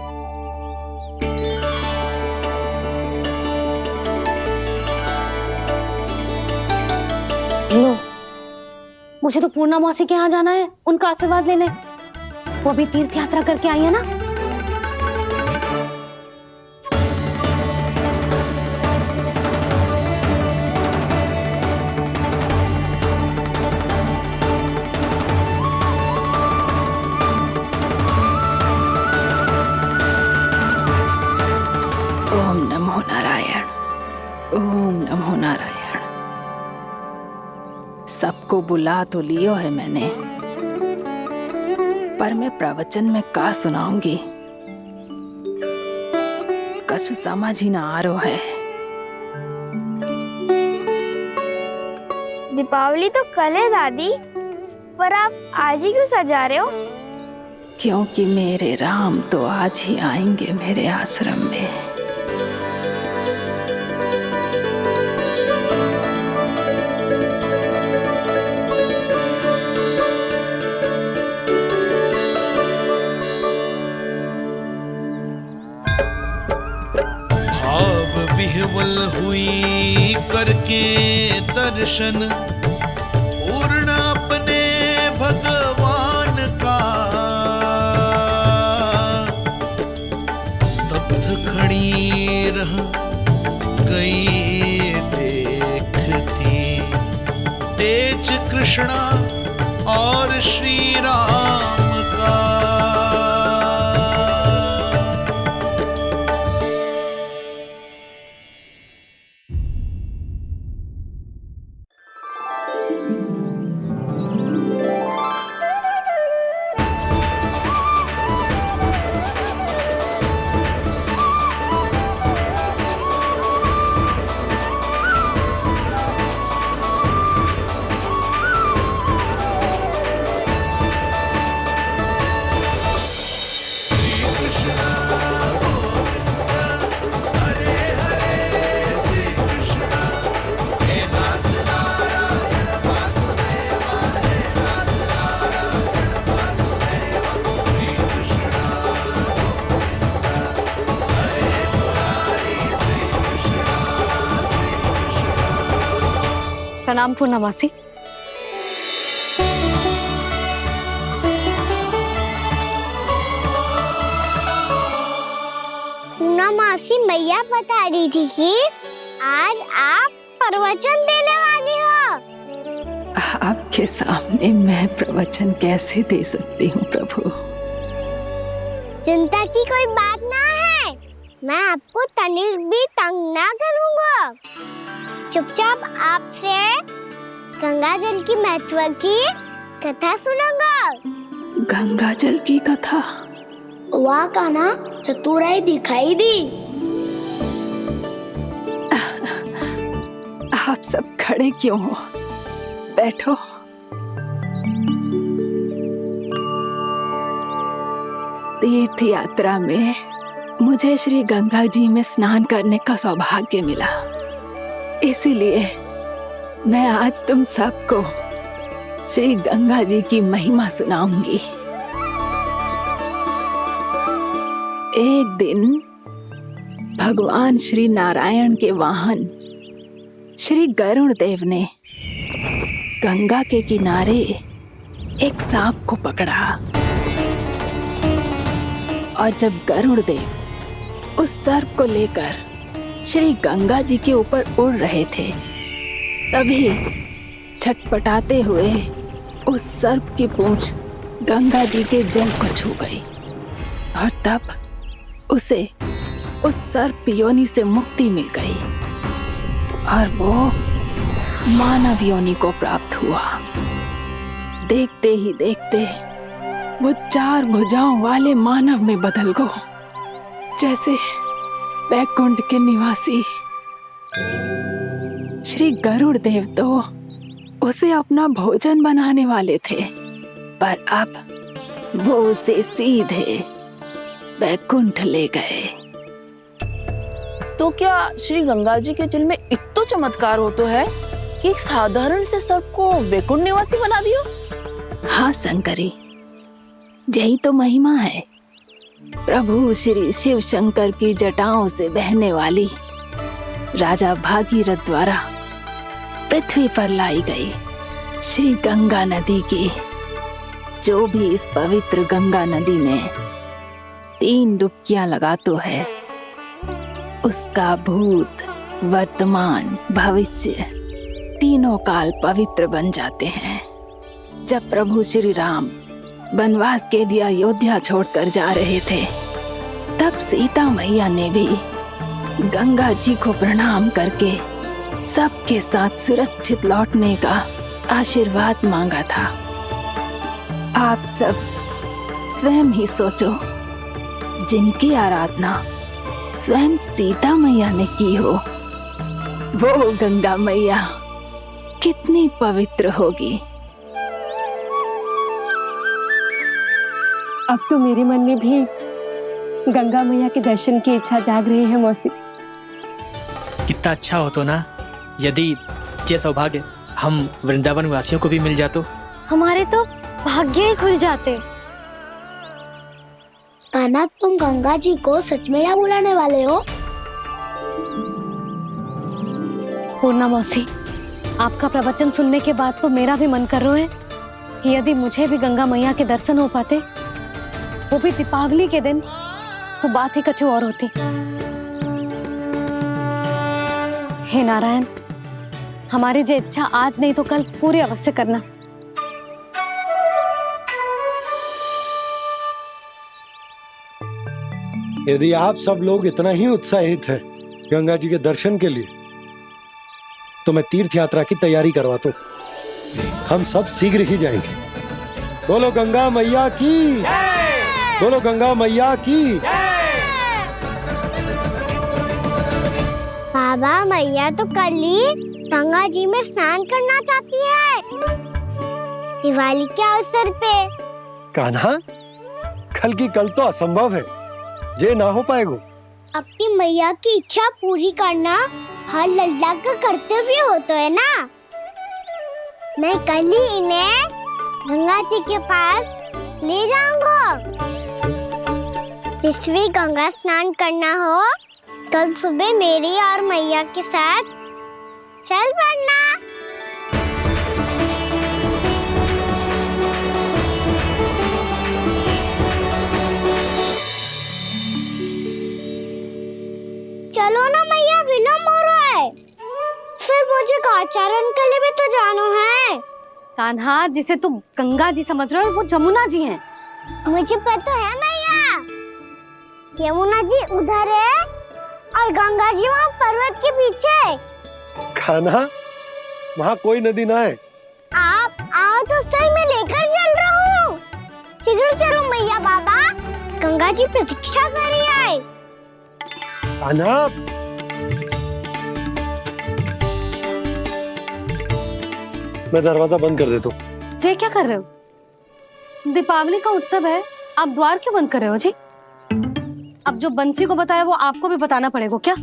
लो, मुझे तो पूर्णा मौसी के यहाँ जाना है, उनका आशीर्वाद लेने। वो भी तीर्थ यात्रा करके आई है ना। ओम नमो नारायण, ओम नमो नारायण। सबको बुला तो लियो है मैंने, पर मैं प्रवचन में का सुनाऊंगी, कछु समझ ही ना आ रहा है। दीपावली तो कल है दादी, पर आप आज ही क्यों सजा रहे हो? क्योंकि मेरे राम तो आज ही आएंगे मेरे आश्रम में। विह्वल हुई करके दर्शन, पूर्ण अपने भगवान का, स्तब्ध खड़ी रह गई देखती तेज कृष्णा और श्री राम का। प्रणाम पूर्णमासी। पूर्णमासी मैया बता रही थी कि आज आप प्रवचन देने वाली हो। आपके सामने मैं प्रवचन कैसे दे सकती हूँ प्रभु? चिंता की कोई बात ना है, मैं आपको तनिक भी तंग ना करूँगा। चुपचाप आपसे गंगा जल की महत्व की कथा सुनूंगा। गंगा जल की कथा? वहाँ का ना चतुराई दिखाई दी। आप सब खड़े क्यों हो? बैठो। तीर्थ यात्रा में मुझे श्री गंगा जी में स्नान करने का सौभाग्य मिला, इसीलिए मैं आज तुम सबको श्री गंगा जी की महिमा सुनाऊंगी। एक दिन भगवान श्री नारायण के वाहन श्री गरुड़ देव ने गंगा के किनारे एक सांप को पकड़ा, और जब गरुड़ देव उस सर्प को लेकर श्री गंगा जी के ऊपर उड़ रहे थे, तभी छटपटाते हुए उस सर्प की पूंछ गंगा जी के जल को छू गई, और तब उसे उस सर्प योनि से मुक्ति मिल गई और वो मानव योनि को प्राप्त हुआ। देखते ही देखते वो 4 भुजाओं वाले मानव में बदल गया, जैसे वैकुंठ के निवासी। श्री गरुड़ देव तो उसे अपना भोजन बनाने वाले थे, पर अब वो उसे सीधे वैकुंठ ले गए। तो क्या श्री गंगा जी के जल में इतना चमत्कार हो तो है कि एक साधारण से सर्प को वैकुंठ निवासी बना दियो? हाँ शंकरी, यही तो महिमा है। प्रभु श्री शिव शंकर की जटाओं से बहने वाली राजा भागीरथ द्वारा पृथ्वी पर लाई गई श्री गंगा नदी की, जो भी इस पवित्र गंगा नदी में 3 डुबकियां लगाता है, उसका भूत, वर्तमान, भविष्य तीनों काल पवित्र बन जाते हैं। जब प्रभु श्री राम वनवास के लिए अयोध्या छोड़कर जा रहे थे, तब सीता मैया ने भी गंगा जी को प्रणाम करके सबके साथ सुरक्षित लौटने का आशीर्वाद मांगा था। आप सब स्वयं ही सोचो, जिनकी आराधना स्वयं सीता मैया ने की हो, वो गंगा मैया कितनी पवित्र होगी। अब तो मेरे मन में भी गंगा मैया के दर्शन की इच्छा जाग रही है मौसी। कितना अच्छा हो तो ना यदि ये सौभाग्य हम वृंदावन वासियों को भी मिल जातो। हमारे तो भाग्य ही खुल जाते। कान्हा, तुम गंगा जी को सच में यहाँ बुलाने वाले हो? पूर्णा मौसी, आपका प्रवचन सुनने के बाद तो मेरा भी मन कर रहा है कि यदि मुझे भी गंगा मैया के दर्शन हो पाते, वो भी दीपावली के दिन, तो बात ही कुछ और होती। हे नारायण, हमारी जो इच्छा आज नहीं तो कल पूरी अवश्य करना। यदि आप सब लोग इतना ही उत्साहित हैं गंगा जी के दर्शन के लिए, तो मैं तीर्थ यात्रा की तैयारी करवाता हूँ। हम सब शीघ्र ही जाएंगे। बोलो गंगा मैया की, बोलो गंगा मैया की। बाबा, मैया तो कल ही गंगा जी में स्नान करना चाहती है, दिवाली के अवसर पे। कान्हा, कल की कल तो असंभव है, जे ना हो पाएगा। अपनी मैया की इच्छा पूरी करना हर लल्ला का कर्तव्य होता है ना। मैं कल ही इन्हें गंगा जी के पास ले जाऊंगा। जिस भी गंगा स्नान करना हो, कल सुबह मेरी और मैया के साथ चल पड़ना। चलो ना मैया, विलम्ब हो रहा है। फिर मुझे आचरण के लिए भी तो जाना है। कान्हा, जिसे तू गंगा जी समझ रहे हो वो जमुना जी हैं। मुझे पता है मैया, यमुना जी उधर है और गंगा जी वहाँ पर्वत के पीछे। कान्हा, वहाँ कोई नदी ना है। आप आओ तो सही, मैं लेकर चल रहा हूँ। शीघ्र चलो मैया बाबा, गंगा जी प्रतीक्षा कर रही है। कान्हा, मैं दरवाजा बंद कर देता हूँ। जी क्या कर रहे हो? दीपावली का उत्सव है, आप द्वार क्यों बंद कर रहे हो जी? अब जो बंसी को बताया वो आपको भी बताना पड़ेगा क्या?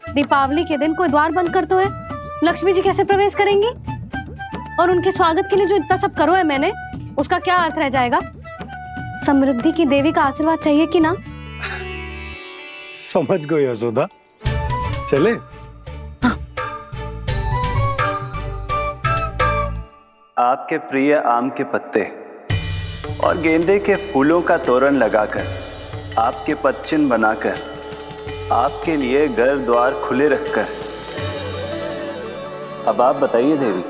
दीपावली के दिन कोई द्वार बंद कर तो है, लक्ष्मी जी कैसे प्रवेश करेंगी? और उनके स्वागत के लिए जो इतना सब करो है मैंने, उसका क्या अर्थ रह जाएगा? समृद्धि की देवी का आशीर्वाद चाहिए कि ना? समझ गई यशोदा, चले। आपके प्रिय आम के पत्ते और गेंदे के फूलों का तोरण लगाकर, आपके पदचिन्ह बनाकर, आपके लिए घर द्वार खुले रखकर, अब आप बताइए देवी,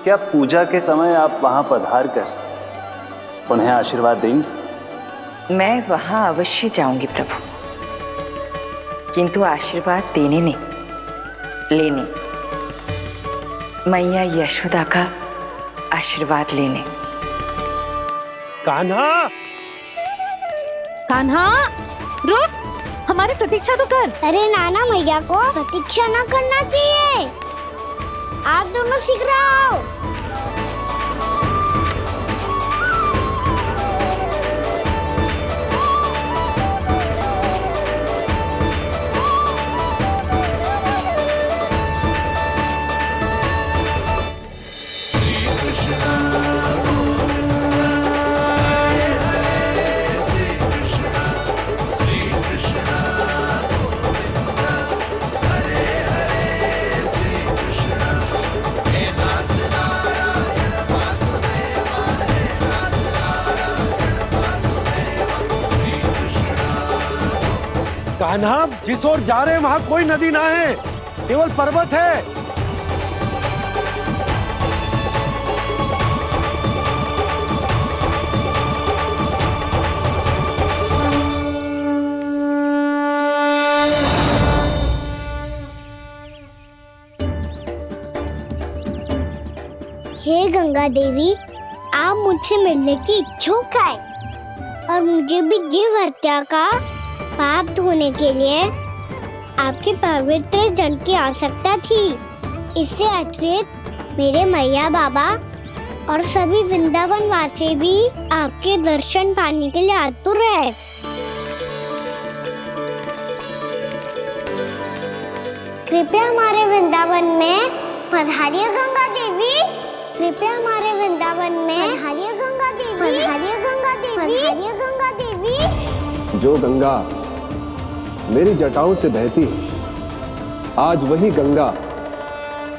क्या पूजा के समय आप वहां पधार कर उन्हें आशीर्वाद देंगी? मैं वहां अवश्य जाऊंगी प्रभु, किंतु आशीर्वाद देने नहीं, लेने, मैया यशोदा का आशीर्वाद लेने। कान्हा, कान्हा, रुक, हमारी प्रतीक्षा तो कर। अरे नाना, मैया को प्रतीक्षा न करना चाहिए। आप दोनों शीघ्र आओ। कान्हा, जिस ओर जा रहे हैं वहां कोई नदी ना है, केवल पर्वत है। हे गंगा देवी, आप मुझसे मिलने की इच्छुक है और मुझे भी जीव हत्या का पाप धोने के लिए आपके पवित्र जल की आवश्यकता थी। इससे अतिरिक्त मेरे मैया बाबा और सभी वृंदावन वासी भी आपके दर्शन पाने के लिए आतुर है। कृपया हमारे वृंदावन में पधारिए गंगा देवी, कृपया हमारे वृंदावन में पधारिए गंगा देवी, पधारिए गंगा देवी, पधारिए गंगा देवी। जो गंगा मेरी जटाओं से बहती है, आज वही गंगा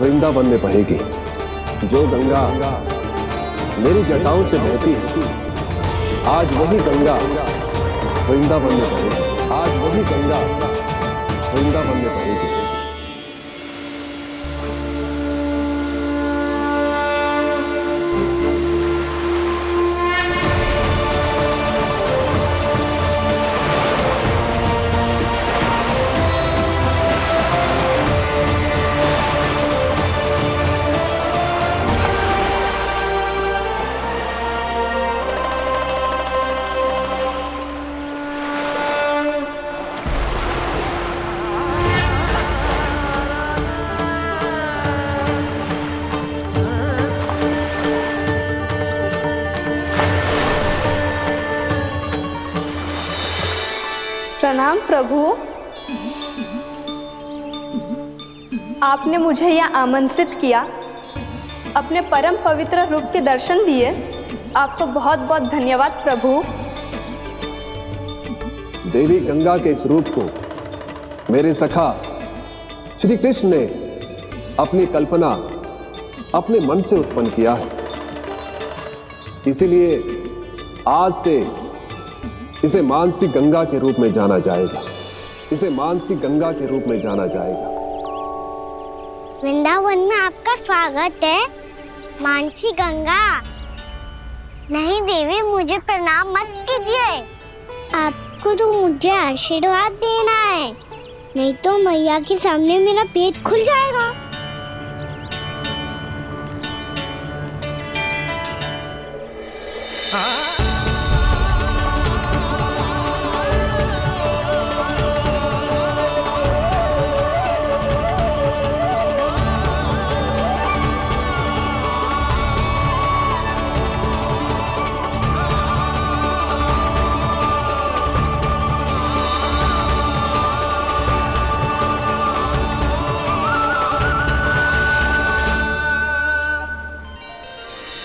वृंदावन में बहेगी। जो गंगा मेरी जटाओं से बहती है, आज वही गंगा वृंदावन में बहेगी। आज वही गंगा वृंदावन में बहेगी। प्रणाम प्रभु। आपने मुझे यहाँ आमंत्रित किया, अपने परम पवित्र रूप के दर्शन दिए। आपको बहुत बहुत धन्यवाद प्रभु। देवी गंगा के इस रूप को मेरे सखा श्री कृष्ण ने अपनी कल्पना अपने मन से उत्पन्न किया है, इसीलिए आज से इसे मानसी गंगा के रूप में जाना जाएगा। इसे मानसी गंगा के रूप में जाना जाएगा। वृंदावन में आपका स्वागत है मानसी गंगा। नहीं देवी, मुझे प्रणाम मत कीजिए। आपको तो मुझे आशीर्वाद देना है, नहीं तो मैया के सामने मेरा पेट खुल जाएगा।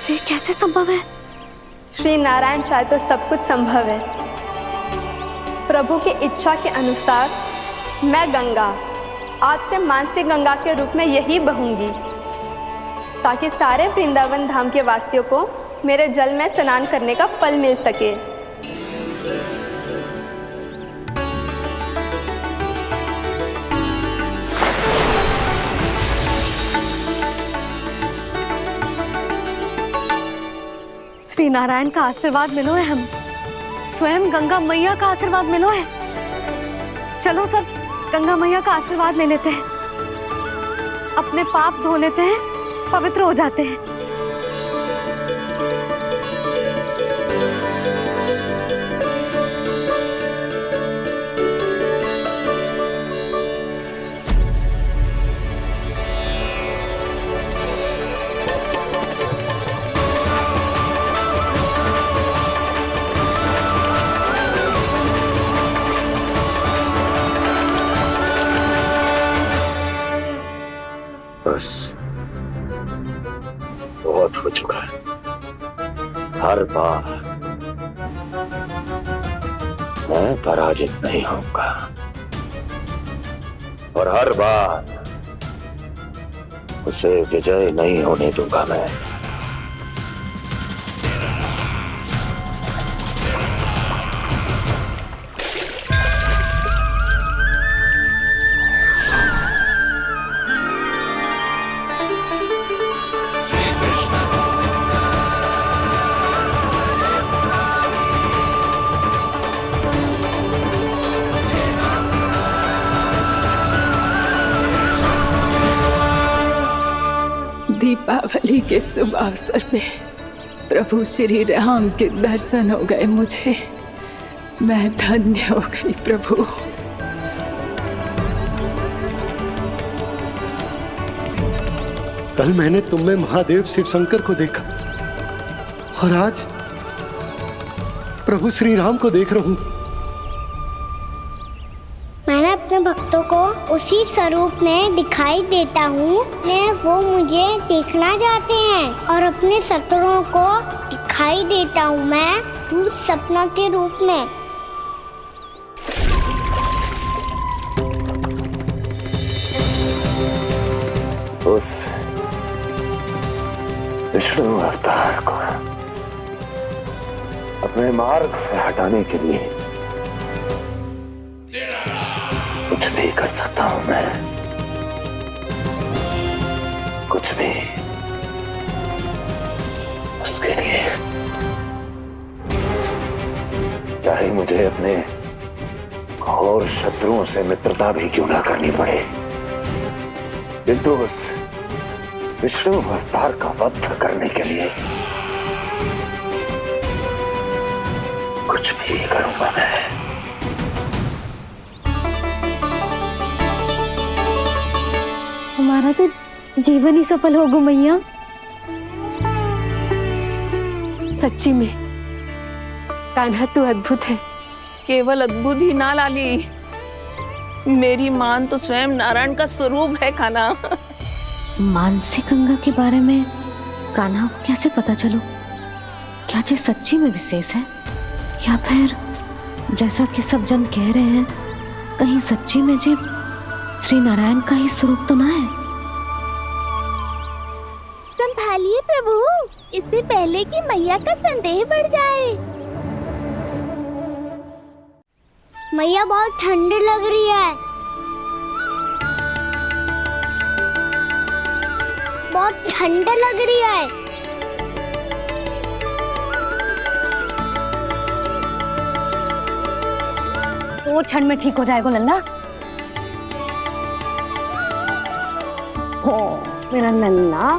ये कैसे संभव है? श्री नारायण चाहे तो सब कुछ संभव है। प्रभु की इच्छा के अनुसार मैं गंगा आज से मानसी गंगा के रूप में यही बहूंगी, ताकि सारे वृंदावन धाम के वासियों को मेरे जल में स्नान करने का फल मिल सके। श्री नारायण का आशीर्वाद मिलो है, हम स्वयं गंगा मैया का आशीर्वाद मिलो है। चलो सब गंगा मैया का आशीर्वाद ले लेते हैं, अपने पाप धो लेते हैं, पवित्र हो जाते हैं। बस बहुत हो चुका है। हर बार मैं पराजित नहीं होऊंगा और हर बार उसे विजय नहीं होने दूंगा मैं। दीपावली के शुभ अवसर पे प्रभु श्री राम के दर्शन हो गए मुझे। मैं धन्य हो गई प्रभु। कल मैंने तुम में महादेव शिव शंकर को देखा और आज प्रभु श्री राम को देख रहा हूं। मैंने अपने भक्तों को उसी स्वरूप में दिखाई देता हूँ, वो मुझे देखना चाहते हैं और अपने शत्रुओं को दिखाई देता हूँ मैं भूत सपना के रूप में। उस विष्णु अवतार को अपने मार्ग से हटाने के लिए कुछ भी कर सकता हूं मैं, कुछ भी। उसके लिए चाहे मुझे अपने घोर शत्रुओं से मित्रता भी क्यों ना करनी पड़े, किंतु उस विष्णु अवतार का वध करने के लिए कुछ भी करूंगा मैं। हमारा तो जीवन ही सफल हो गो मैया। सच्ची में कान्हा तू अद्भुत है। केवल अद्भुत ही ना लाली, मेरी मान तो स्वयं नारायण का स्वरूप है कान्हा। मानसी गंगा के बारे में कान्हा को कैसे पता चलो? क्या ये सच्ची में विशेष है, या फिर जैसा कि सब जन कह रहे हैं, कहीं सच्ची में जी श्री नारायण का ही स्वरूप तो ना है? संभालिए प्रभु, इससे पहले कि मैया का संदेह बढ़ जाए। मैया बहुत ठंडी लग रही है, बहुत ठंडा लग रही है। वो क्षण में ठीक हो जाएगा लल्ला। ओ मेरा लल्ला।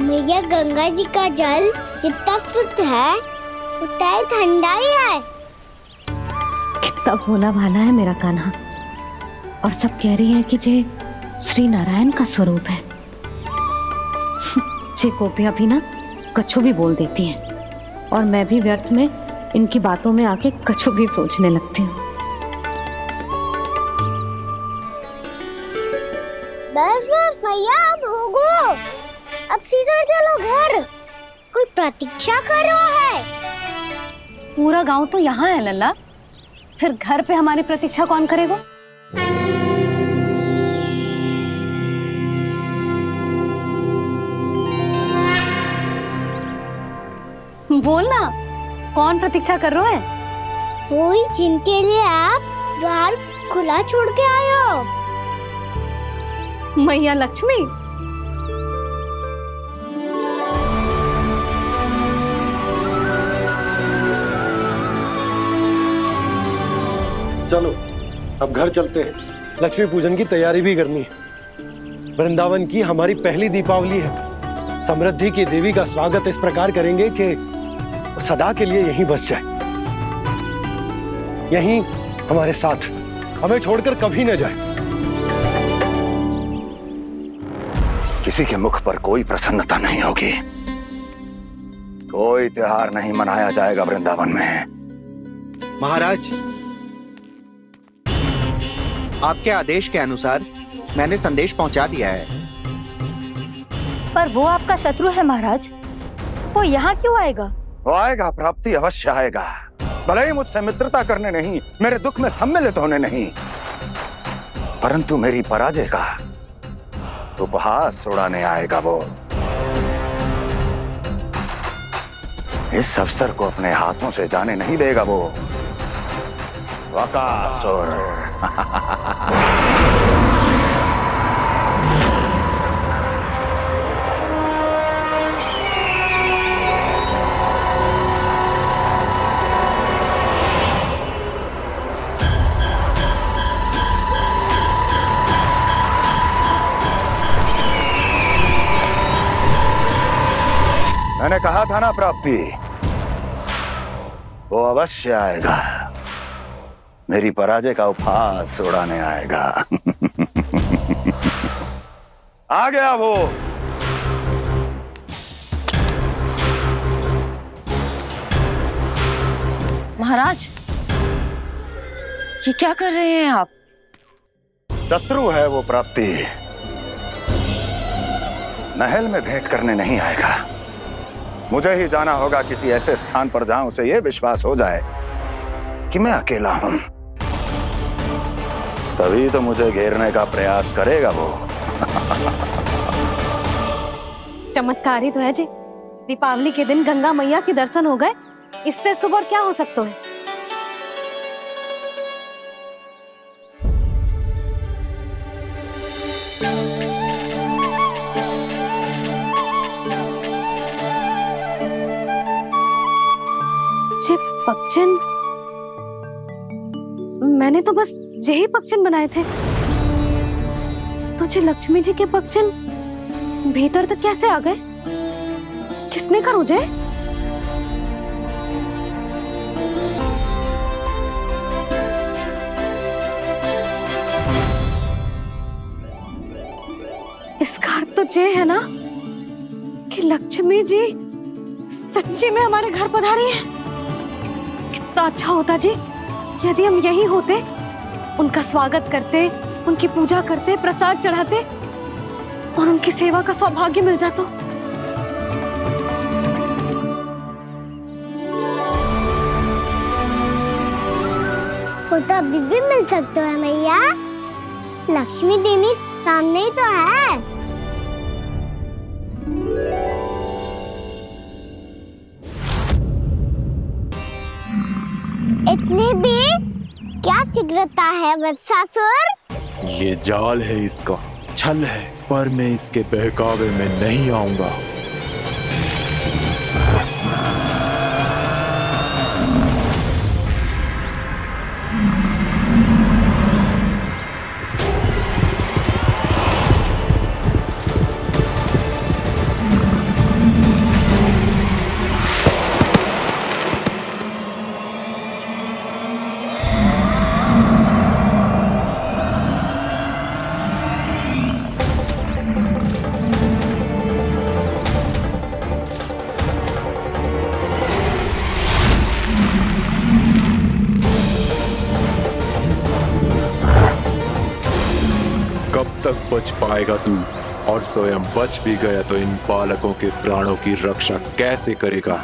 मैया गंगा जी का जल जितना शुद्ध है उतना ही ठंडा ही है। कितना भोला भाला है मेरा कान्हा। और सब कह रही है कि जे श्री नारायण का स्वरूप है। जे गोपियां भी ना कछु भी बोल देती हैं, और मैं भी व्यर्थ में इनकी बातों में आके कछु भी सोचने लगती हूँ। बस बस मैया, अब होगो, अब सीधा चलो घर। कोई प्रतीक्षा कर रहा है। पूरा गांव तो यहाँ है लल्ला, फिर घर पे हमारी प्रतीक्षा कौन करेगा? बोल ना, कौन प्रतीक्षा कर रहा है? वही जिनके लिए आप द्वार खुला छोड़ के आए हो। मैया लक्ष्मी। चलो अब घर चलते हैं। लक्ष्मी पूजन की तैयारी भी करनी है। वृंदावन की हमारी पहली दीपावली है। समृद्धि की देवी का स्वागत इस प्रकार करेंगे कि सदा के लिए यहीं बस जाए, यहीं हमारे साथ, हमें छोड़कर कभी न जाए। किसी के मुख पर कोई प्रसन्नता नहीं होगी, कोई त्योहार नहीं मनाया जाएगा वृंदावन में। महाराज, आपके आदेश के अनुसार मैंने संदेश पहुंचा दिया है। पर वो आपका शत्रु है महाराज, वो यहाँ क्यों आएगा? वो आएगा, प्राप्ति अवश्य आएगा। भले ही मुझसे मित्रता करने नहीं, मेरे दुख में सम्मिलित होने नहीं, परंतु मेरी पराजय का उपहास उड़ाने आएगा वो। इस अवसर को अपने हाथों से जाने नहीं देगा वो। वकासुर। मैंने कहा था ना प्राप्ति, वो अवश्य आएगा, मेरी पराजय का उपहास उड़ाने आएगा। आ गया वो। महाराज, ये क्या कर रहे हैं आप? शत्रु है वो प्राप्ति, महल में भेंट करने नहीं आएगा। मुझे ही जाना होगा किसी ऐसे स्थान पर जहां उसे यह विश्वास हो जाए कि मैं अकेला हूं, तभी तो मुझे घेरने का प्रयास करेगा वो। चमत्कारी तो है जी, दीपावली के दिन गंगा मैया के दर्शन हो गए, इससे शुभ और क्या हो सकता है? पक्षन, मैंने तो बस यही पक्षन बनाए थे, तो जी लक्ष्मी जी के पक्षन भीतर तक कैसे आ गए? किसने कर मुझे? इसका अर्थ तो ये है ना कि लक्ष्मी जी सच्ची में हमारे घर पधारी है। कितना अच्छा होता जी यदि हम यहीं होते, उनका स्वागत करते, उनकी पूजा करते, प्रसाद चढ़ाते और उनकी सेवा का सौभाग्य मिल जाता। वो तो अभी भी मिल सकते हैं मैया। लक्ष्मी देवी सामने ही तो है। इतनी भी क्या शीघ्रता है वत्सासुर? ये जाल है इसका, छल है, पर मैं इसके बहकावे में नहीं आऊंगा। कब तक बच पाएगा तू? और स्वयं बच भी गया तो इन बालकों के प्राणों की रक्षा कैसे करेगा?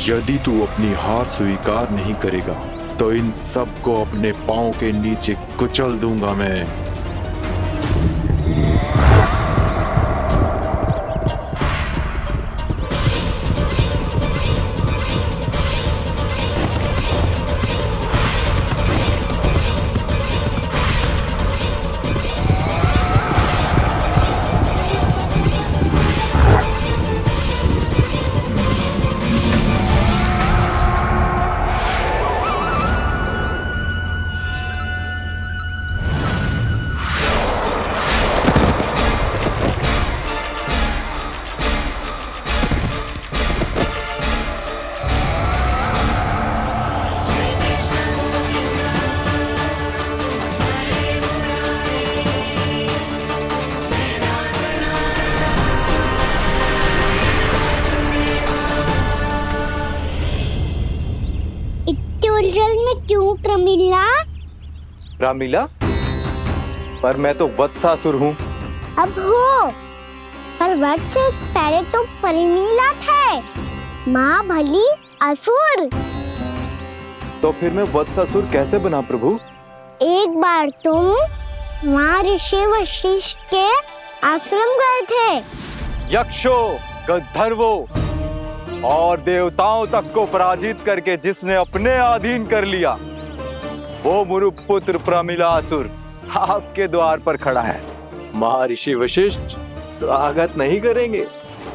यदि तू अपनी हार स्वीकार नहीं करेगा तो इन सबको अपने पांव के नीचे कुचल दूंगा मैं। क्यों प्रमिला? रामीला, पर मैं तो वत्सासुर हूँ। अब हो, पर वत्स से पहले तो प्रमिला थे, माँ भली असुर। तो फिर मैं वत्सासुर कैसे बना प्रभु? एक बार तुम वहाँ ऋषि वशिष्ठ के आश्रम गए थे। यक्षों, गंधर्वों और देवताओं तक को पराजित करके जिसने अपने अधीन कर लिया, वो मुरुपुत्र प्रमिलासुर आपके द्वार पर खड़ा है। महर्षि वशिष्ठ स्वागत नहीं करेंगे।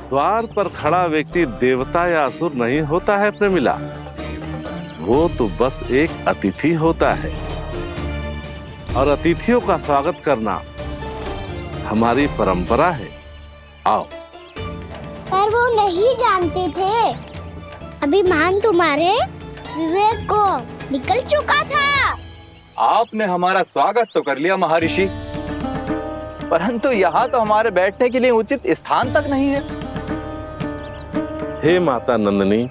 द्वार पर खड़ा व्यक्ति देवता या असुर नहीं होता है प्रमिला, वो तो बस एक अतिथि होता है और अतिथियों का स्वागत करना हमारी परंपरा है। आओ। पर वो नहीं जानते थे, अभिमान तुम्हारे विवेक को निकल चुका था। आपने हमारा स्वागत तो कर लिया महर्षि, परंतु यहाँ तो हमारे बैठने के लिए उचित स्थान तक नहीं है। हे माता नंदिनी,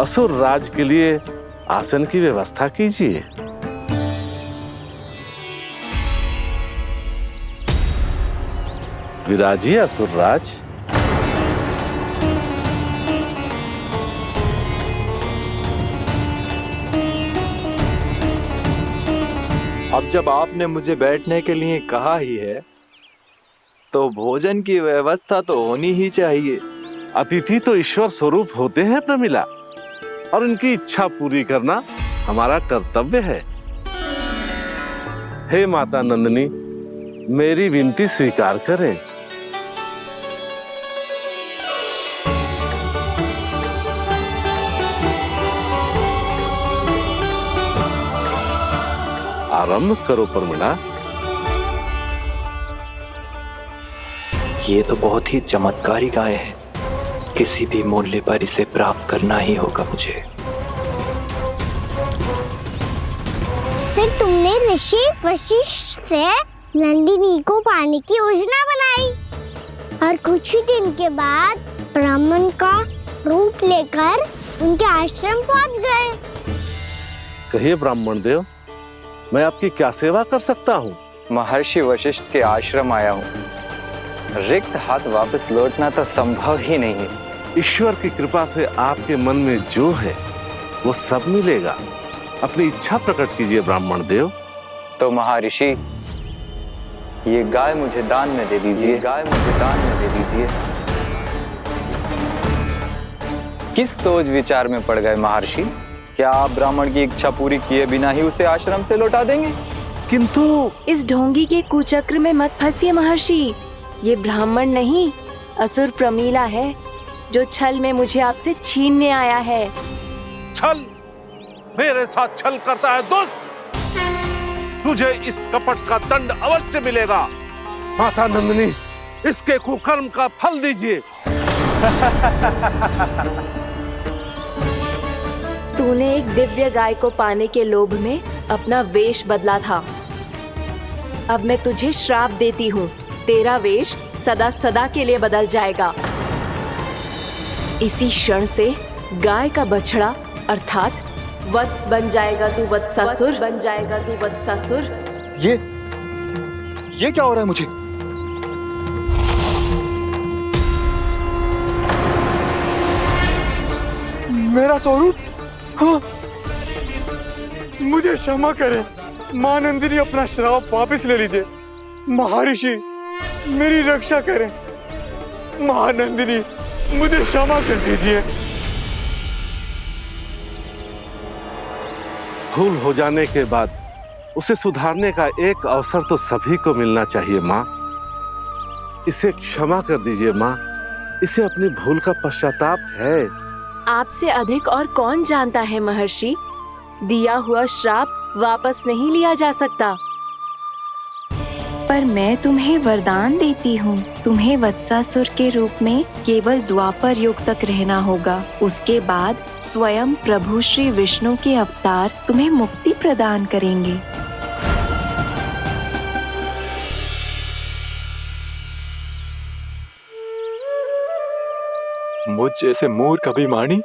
असुर राज के लिए आसन की व्यवस्था कीजिए। विराजिए असुर राज। अब जब आपने मुझे बैठने के लिए कहा ही है, तो भोजन की व्यवस्था तो होनी ही चाहिए। अतिथि तो ईश्वर स्वरूप होते हैं प्रमिला, और उनकी इच्छा पूरी करना हमारा कर्तव्य है। हे माता नंदिनी, मेरी विनती स्वीकार करें। आरंभ करो प्रमिला। ये तो बहुत ही चमत्कारी गाय है, किसी भी मूल्य पर इसे प्राप्त करना ही होगा मुझे। फिर तुमने ऋषि वशिष्ठ से नंदिनी को पाने की योजना बनाई और कुछ ही दिन के बाद ब्राह्मण का रूप लेकर उनके आश्रम पहुंच गए। कहिए ब्राह्मण देव, मैं आपकी क्या सेवा कर सकता हूँ? महर्षि वशिष्ठ के आश्रम आया हूँ। रिक्त हाथ वापस लौटना तो संभव ही नहीं है। ईश्वर की कृपा से आपके मन में जो है वो सब मिलेगा। अपनी इच्छा प्रकट कीजिए ब्राह्मण देव। तो महर्षि, ये गाय मुझे दान में दे दीजिए। गाय मुझे दान में दे दीजिए। किस सोच विचार में पड़ गए महर्षि? क्या आप ब्राह्मण की इच्छा पूरी किए बिना ही उसे आश्रम से लौटा देंगे? किंतु इस ढोंगी के कुचक्र में मत फंसिए महर्षि। ये ब्राह्मण नहीं, असुर प्रमीला है, जो छल में मुझे आपसे छीनने आया है। छल? मेरे साथ छल करता है दुष्ट? तुझे इस कपट का दंड अवश्य मिलेगा। माता नंदिनी, इसके कुकर्म का फल दीजिए। तूने एक दिव्य गाय को पाने के लोभ में अपना वेश बदला था। अब मैं तुझे श्राप देती हूँ, तेरा वेश सदा सदा के लिए बदल जाएगा। इसी क्षण से गाय का बछड़ा अर्थात वत्स बन जाएगा तू वत्सासुर। बन जाएगा तू वत्सासुर। ये क्या हो रहा है मुझे? मेरा स्वरूप? हाँ। मुझे क्षमा करें मां नंदिनी, अपना श्राप वापस ले लीजिए। महर्षि, मेरी रक्षा करें। मां नंदिनी, मुझे क्षमा कर दीजिए। भूल हो जाने के बाद उसे सुधारने का एक अवसर तो सभी को मिलना चाहिए माँ। इसे क्षमा कर दीजिए माँ। इसे अपनी भूल का पश्चाताप है। आपसे अधिक और कौन जानता है महर्षि, दिया हुआ श्राप वापस नहीं लिया जा सकता। पर मैं तुम्हें वरदान देती हूँ, तुम्हें वत्सासुर के रूप में केवल द्वापर युग तक रहना होगा। उसके बाद स्वयं प्रभु श्री विष्णु के अवतार तुम्हें मुक्ति प्रदान करेंगे। मुझ जैसे मूर्ख अभिमानी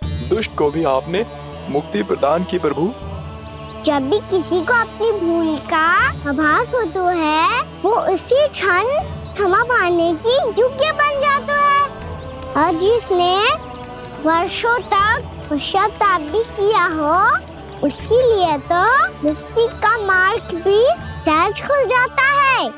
दुष्ट को भी आपने मुक्ति प्रदान की प्रभु। जब भी किसी को अपनी भूल का आभास होता है, वो उसी क्षण क्षमा पाने की योग्य बन जाता है। और जिसने वर्षों तक पश्चाताप भी किया हो, उसके लिए तो मुक्ति का मार्ग भी सहज खुल जाता है।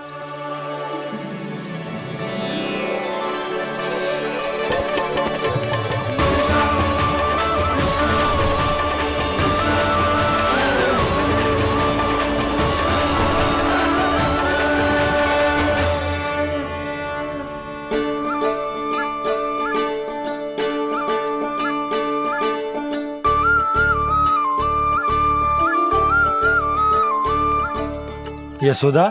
यशोदा,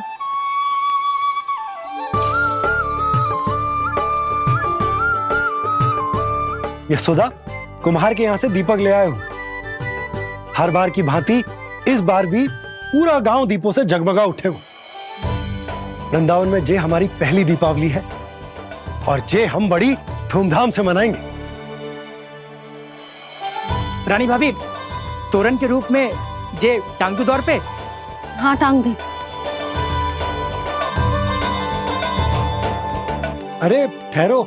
यशोदा, कुम्हार के यहाँ से दीपक ले आए हूं। हर बार की भांति इस बार भी पूरा गांव दीपों से जगमगा उठे हो। वृंदावन में जे हमारी पहली दीपावली है और जे हम बड़ी धूमधाम से मनाएंगे। रानी भाभी, तोरण के रूप में जे टांग दो द्वार पे। हाँ, टांग दे। अरे ठहरो,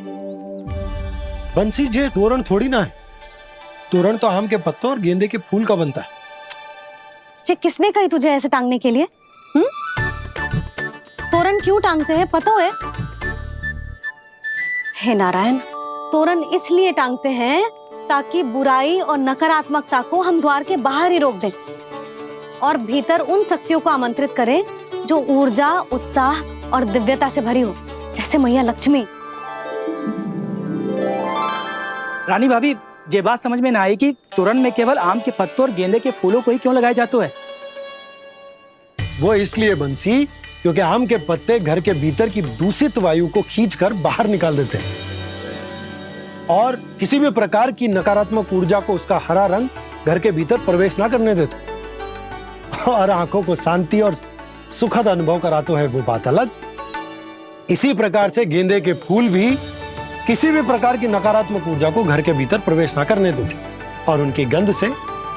बंसी, जे तोरण थोड़ी ना है। तोरण तो आम के पत्तों और गेंदे के फूल का बनता है। जे किसने कही तुझे ऐसे टांगने के लिए? तोरण क्यों टांगते हैं पता है? हे नारायण, तोरण इसलिए टांगते हैं ताकि बुराई और नकारात्मकता को हम द्वार के बाहर ही रोक दें और भीतर उन शक्तियों को आमंत्रित करें जो ऊर्जा, उत्साह और दिव्यता से भरी हो, जैसे मैया लक्ष्मी। रानी भाभी, ये बात समझ में ना आई कि तोरण में केवल आम के पत्तों और गेंदे के फूलों को ही क्यों लगाया जाता है? वो इसलिए बंसी, क्योंकि आम के पत्ते घर के भीतर की दूषित वायु को खींचकर बाहर निकाल देते हैं और किसी भी प्रकार की नकारात्मक ऊर्जा को उसका हरा रंग घर के भीतर प्रवेश ना करने देते और आंखों को शांति और सुखद अनुभव कराता है, वो बात अलग। इसी प्रकार से गेंदे के फूल भी किसी भी प्रकार की नकारात्मक ऊर्जा को घर के भीतर प्रवेश ना करने दो, और उनकी गंध से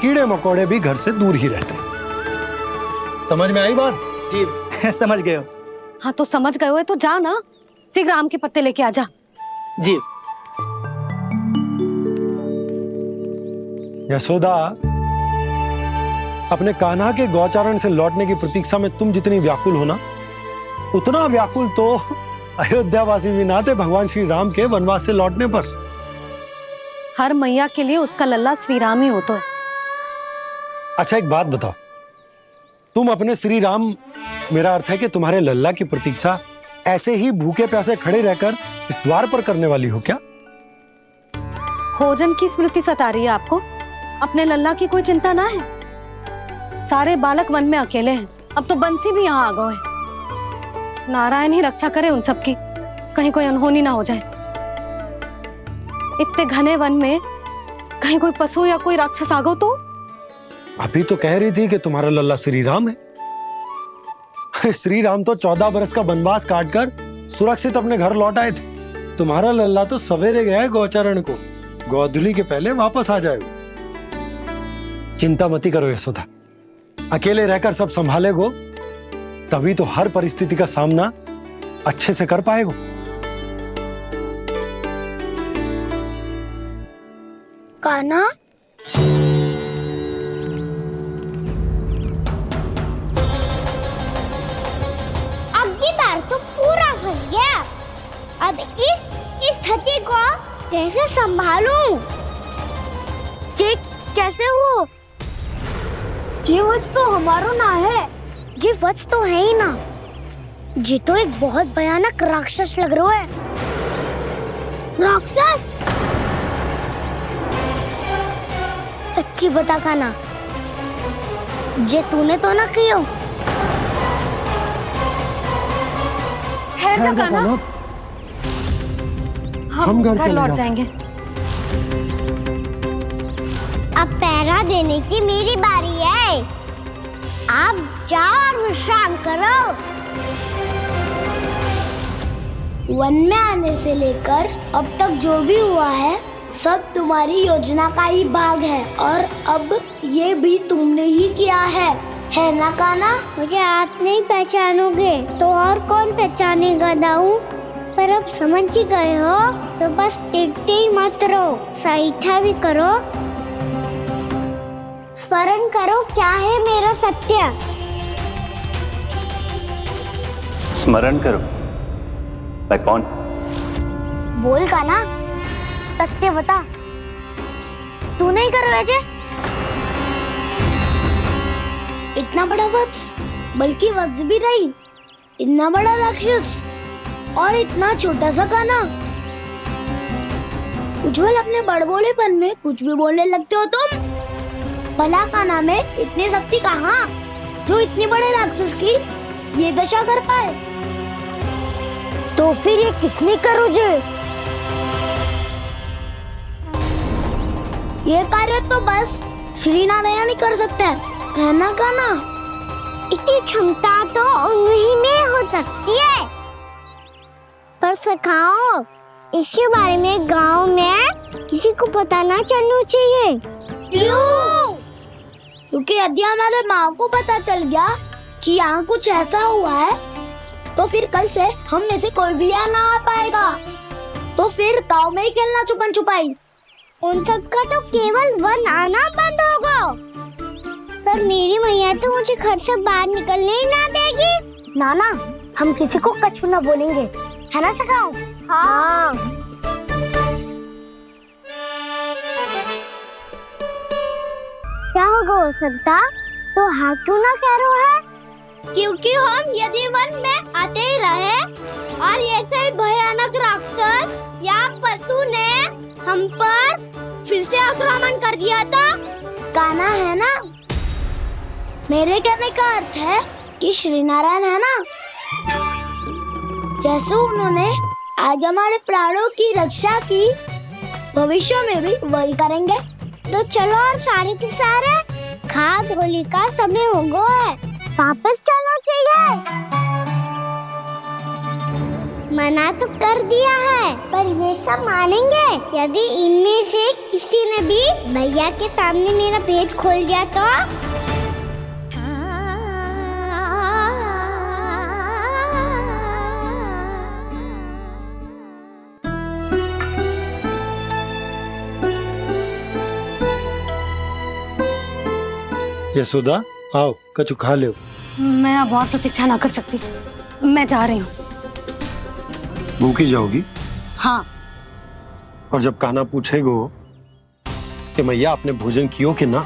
कीड़े मकोड़े भी घर से दूर ही रहते हैं। समझ में आई बात? जी समझ गए हो। हाँ तो समझ गए हो तो जा ना, शीघ्र आम के पत्ते लेके आ जा। जी। यशोदा, अपने कान्हा के गौचारण से लौटने की प्रतीक्षा में तुम जितनी व्याकुल हो ना, उतना व्याकुल तो अयोध्यावासी भी ना थे भगवान श्री राम के वनवास से लौटने पर। हर मैया के लिए उसका लल्ला श्री राम ही होता है। अच्छा एक बात बताओ, तुम अपने श्री राम, मेरा अर्थ है कि तुम्हारे लल्ला की प्रतीक्षा ऐसे ही भूखे प्यासे खड़े रहकर इस द्वार पर करने वाली हो क्या? भोजन की स्मृति सता रही है आपको? अपने लल्ला की कोई चिंता ना है। सारे बालक वन में अकेले हैं, अब तो बंसी भी यहाँ आ गए हैं। नारायण ही रक्षा करे उन सबकी, कहीं कोई अनहोनी ना हो जाए। इतने घने वन में कहीं कोई पशु या कोई राक्षस आ गो तो? अभी तो कह रही थी कि तुम्हारा लल्ला श्री राम है। श्री राम तो 14 बरस का वनवास काटकर सुरक्षित अपने घर लौट आए थे। तुम्हारा लल्ला तो सवेरे गया है गौचरण को, गोधूली के पहले वापस आ जाएगा। चिंता मती करो यशोदा, अकेले रहकर सब संभालेगो तभी तो हर परिस्थिति का सामना अच्छे से कर पाएगो। कान्हा, अब की बार तो पूरा फंस गया। अब इस स्थिति को कैसे संभालूं? ये कैसे हो? ये वच तो हमारो ना है। ये वच तो है ही ना। ये तो एक बहुत भयानक राक्षस लग रहा है। राक्षस? सच्ची बता कान्हा, ये तूने तो ना किया? ठहर जा कान्हा, हम घर लौट जाएंगे। अब पहरा देने की मेरी बारी है। आप जाओ और विश्राम करो। वन में आने से लेकर अब तक जो भी हुआ है सब तुम्हारी योजना का ही भाग है, और अब ये भी तुमने ही किया है ना कान्हा? मुझे आप नहीं पहचानोगे तो और कौन पहचानेगा दाऊ? पर अब समझ ही गए हो तो बस देखते ही मत रहो, सईठा भी करो, स्मरण करो क्या है मेरा सत्य। स्मरण करो? मैं कौन? बोल कान्हा, सत्य बता। तू नहीं करो अजय? इतना बड़ा वत्स, बल्कि वत्स भी नहीं, इतना बड़ा राक्षस और इतना छोटा सा कान्हा। उज्जवल, अपने बड़बोलेपन में कुछ भी बोलने लगते हो तुम। भला कान्हा में इतनी शक्ति कहाँ जो इतने बड़े राक्षस की ये दशा कर पाए? तो फिर ये किसने करो जे? ये कार्य तो बस श्री नारायण ही कर सकते हैं, है ना कान्हा? इतनी क्षमता तो उन्हीं में हो सकती है, पर सखाओ इसके बारे में गांव में किसी को पता ना चलना चाहिए। क्यों? क्योंकि यदि हमारे माँ को पता चल गया कि यहाँ कुछ ऐसा हुआ है तो फिर कल से हम में से कोई भी यहाँ ना आ पाएगा। तो फिर गाँव में ही खेलना छुपन छुपाई। उन सब का तो केवल वन आना बंद होगा। पर मेरी मैया तो मुझे घर से बाहर निकलने ही ना देगी। नाना, हम किसी को कछु ना बोलेंगे, है ना सखाओ? हाँ। क्या होगा हो सकता? तो हाँ क्यों ना कह रहा है? क्योंकि हम यदि वन में आते ही रहे और ऐसे ही भयानक राक्षस या पशु ने हम पर फिर से आक्रमण कर दिया तो कान्हा, है ना? मेरे कहने का अर्थ है कि श्री नारायण है ना, जैसे उन्होंने आज हमारे प्राणों की रक्षा की, भविष्य में भी वही करेंगे। तो चलो और सारे के सारे खाद होली का समय हो गया है, वापस चलना चाहिए। मना तो कर दिया है, पर ये सब मानेंगे यदि इनमें से किसी ने भी भैया के सामने मेरा पेट खोल दिया तो? यशोदा आओ, कछु खा लो। मैं अब और प्रतीक्षा ना कर सकती, मैं जा रही हूँ। भूखी जाओगी? हाँ। और जब कान्हा पूछेगो कि मैया आपने भोजन कियो कि ना,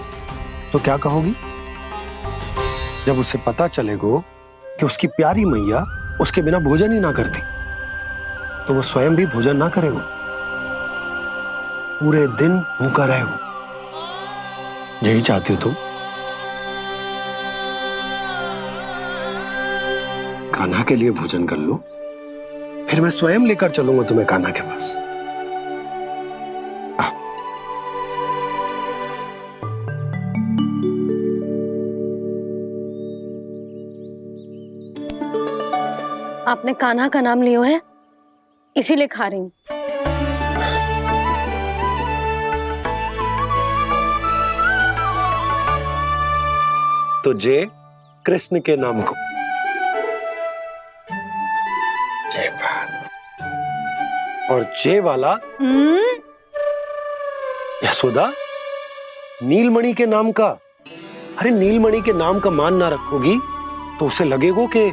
तो क्या कहोगी? जब उसे पता चलेगो कि उसकी प्यारी मैया उसके बिना भोजन ही ना करती, तो वो स्वयं भी भोजन ना करेगो, पूरे दिन भूखा रहेगो। यही चाहती हो तुम? कान्हा के लिए भोजन कर लो, फिर मैं स्वयं लेकर चलूंगा तुम्हें कान्हा के पास। आपने कान्हा का नाम लियो है, इसीलिए खा रही हूँ। तो जय कृष्ण के नाम को। जय बात। और जय वाला यशोदा नीलमणि के नाम का। अरे नीलमणि के नाम का मान ना रखोगी तो उसे लगेगा कि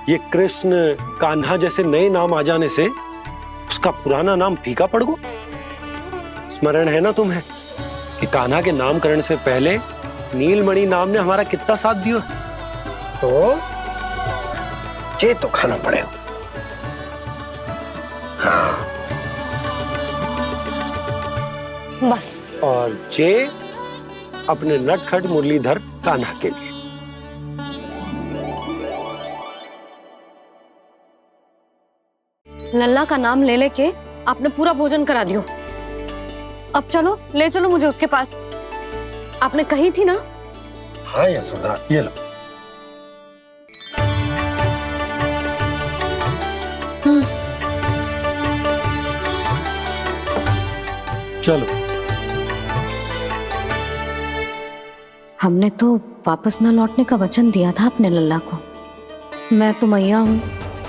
ये कृष्ण कान्हा जैसे नए नाम आ जाने से उसका पुराना नाम फीका पड़ गो। स्मरण है ना तुम्हें कि कान्हा के नामकरण से पहले नीलमणि नाम ने हमारा कितना साथ दिया? तो जे तो खाना पड़ेगा। हाँ। बस। और जे अपने नटखट मुरलीधर कान्हा के लिए। लल्ला का नाम ले लेके आपने पूरा भोजन करा दियो। अब चलो, ले चलो मुझे उसके पास। आपने कही थी ना? हाँ यशोदा, ये लो। चलो। हमने तो वापस न लौटने का वचन दिया था अपने लल्ला को। मैं तो मैया हूँ,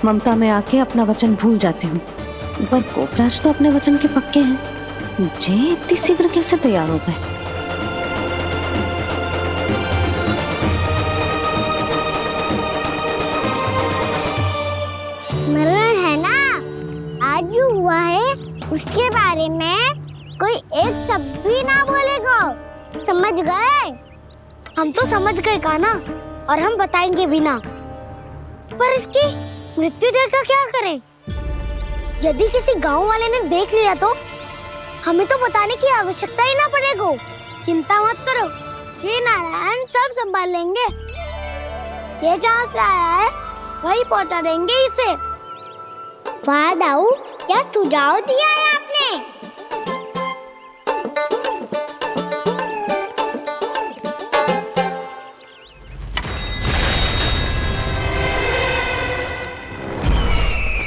ममता में आके अपना वचन भूल जाती हूँ, पर गोपराज तो अपने वचन के पक्के हैं। जे इतनी शीघ्र कैसे तैयार हो गए? मरण है ना, आज जो हुआ है उसके बारे में कोई एक शब्द भी ना बोलेगा। समझ गए? हम तो समझ गए कान्हा, और हम बताएंगे भी ना। पर इसकी मृत्यु देखकर क्या करें? यदि किसी गांव वाले ने देख लिया तो हमें तो बताने की आवश्यकता ही ना पड़ेगा। चिंता मत करो, श्री नारायण सब संभाल लेंगे। ये जहाँ से आया है वही पहुँचा देंगे इसे। वाह दाऊ, क्या सुझाव दिया है आपने?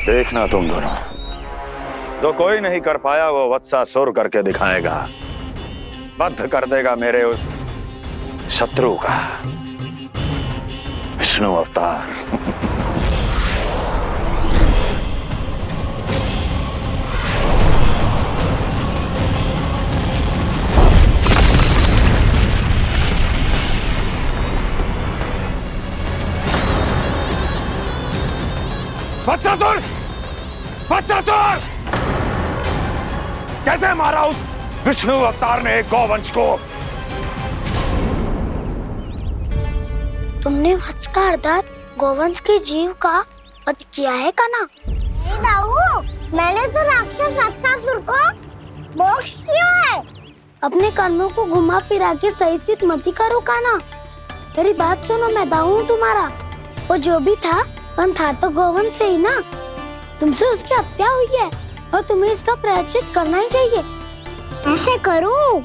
देखना तुम दोनों, जो कोई नहीं कर पाया वो वत्सासुर करके दिखाएगा। बद्ध कर देगा मेरे उस शत्रु का विष्णु अवतार। वत्सासुर! वत्सासुर! कैसे मारा उस विष्णु अवतार ने एक गौवंश को? तुमने वत्स का अर्थात गौवंश के जीव का वध किया है कान्हा? नहीं दाऊ, मैंने तो राक्षस वत्सासुर को मोक्ष दिया है। अपने कर्मों को घुमा फिरा के सही सिद्ध मत करो कान्हा। मेरी बात सुनो, मैं दाऊ हूँ तुम्हारा। वो जो भी था पर था तो गौवंश से ही ना। तुमसे उसकी हत्या हुई है और तुम्हें इसका प्रायश्चित करना ही चाहिए। ऐसे करूं?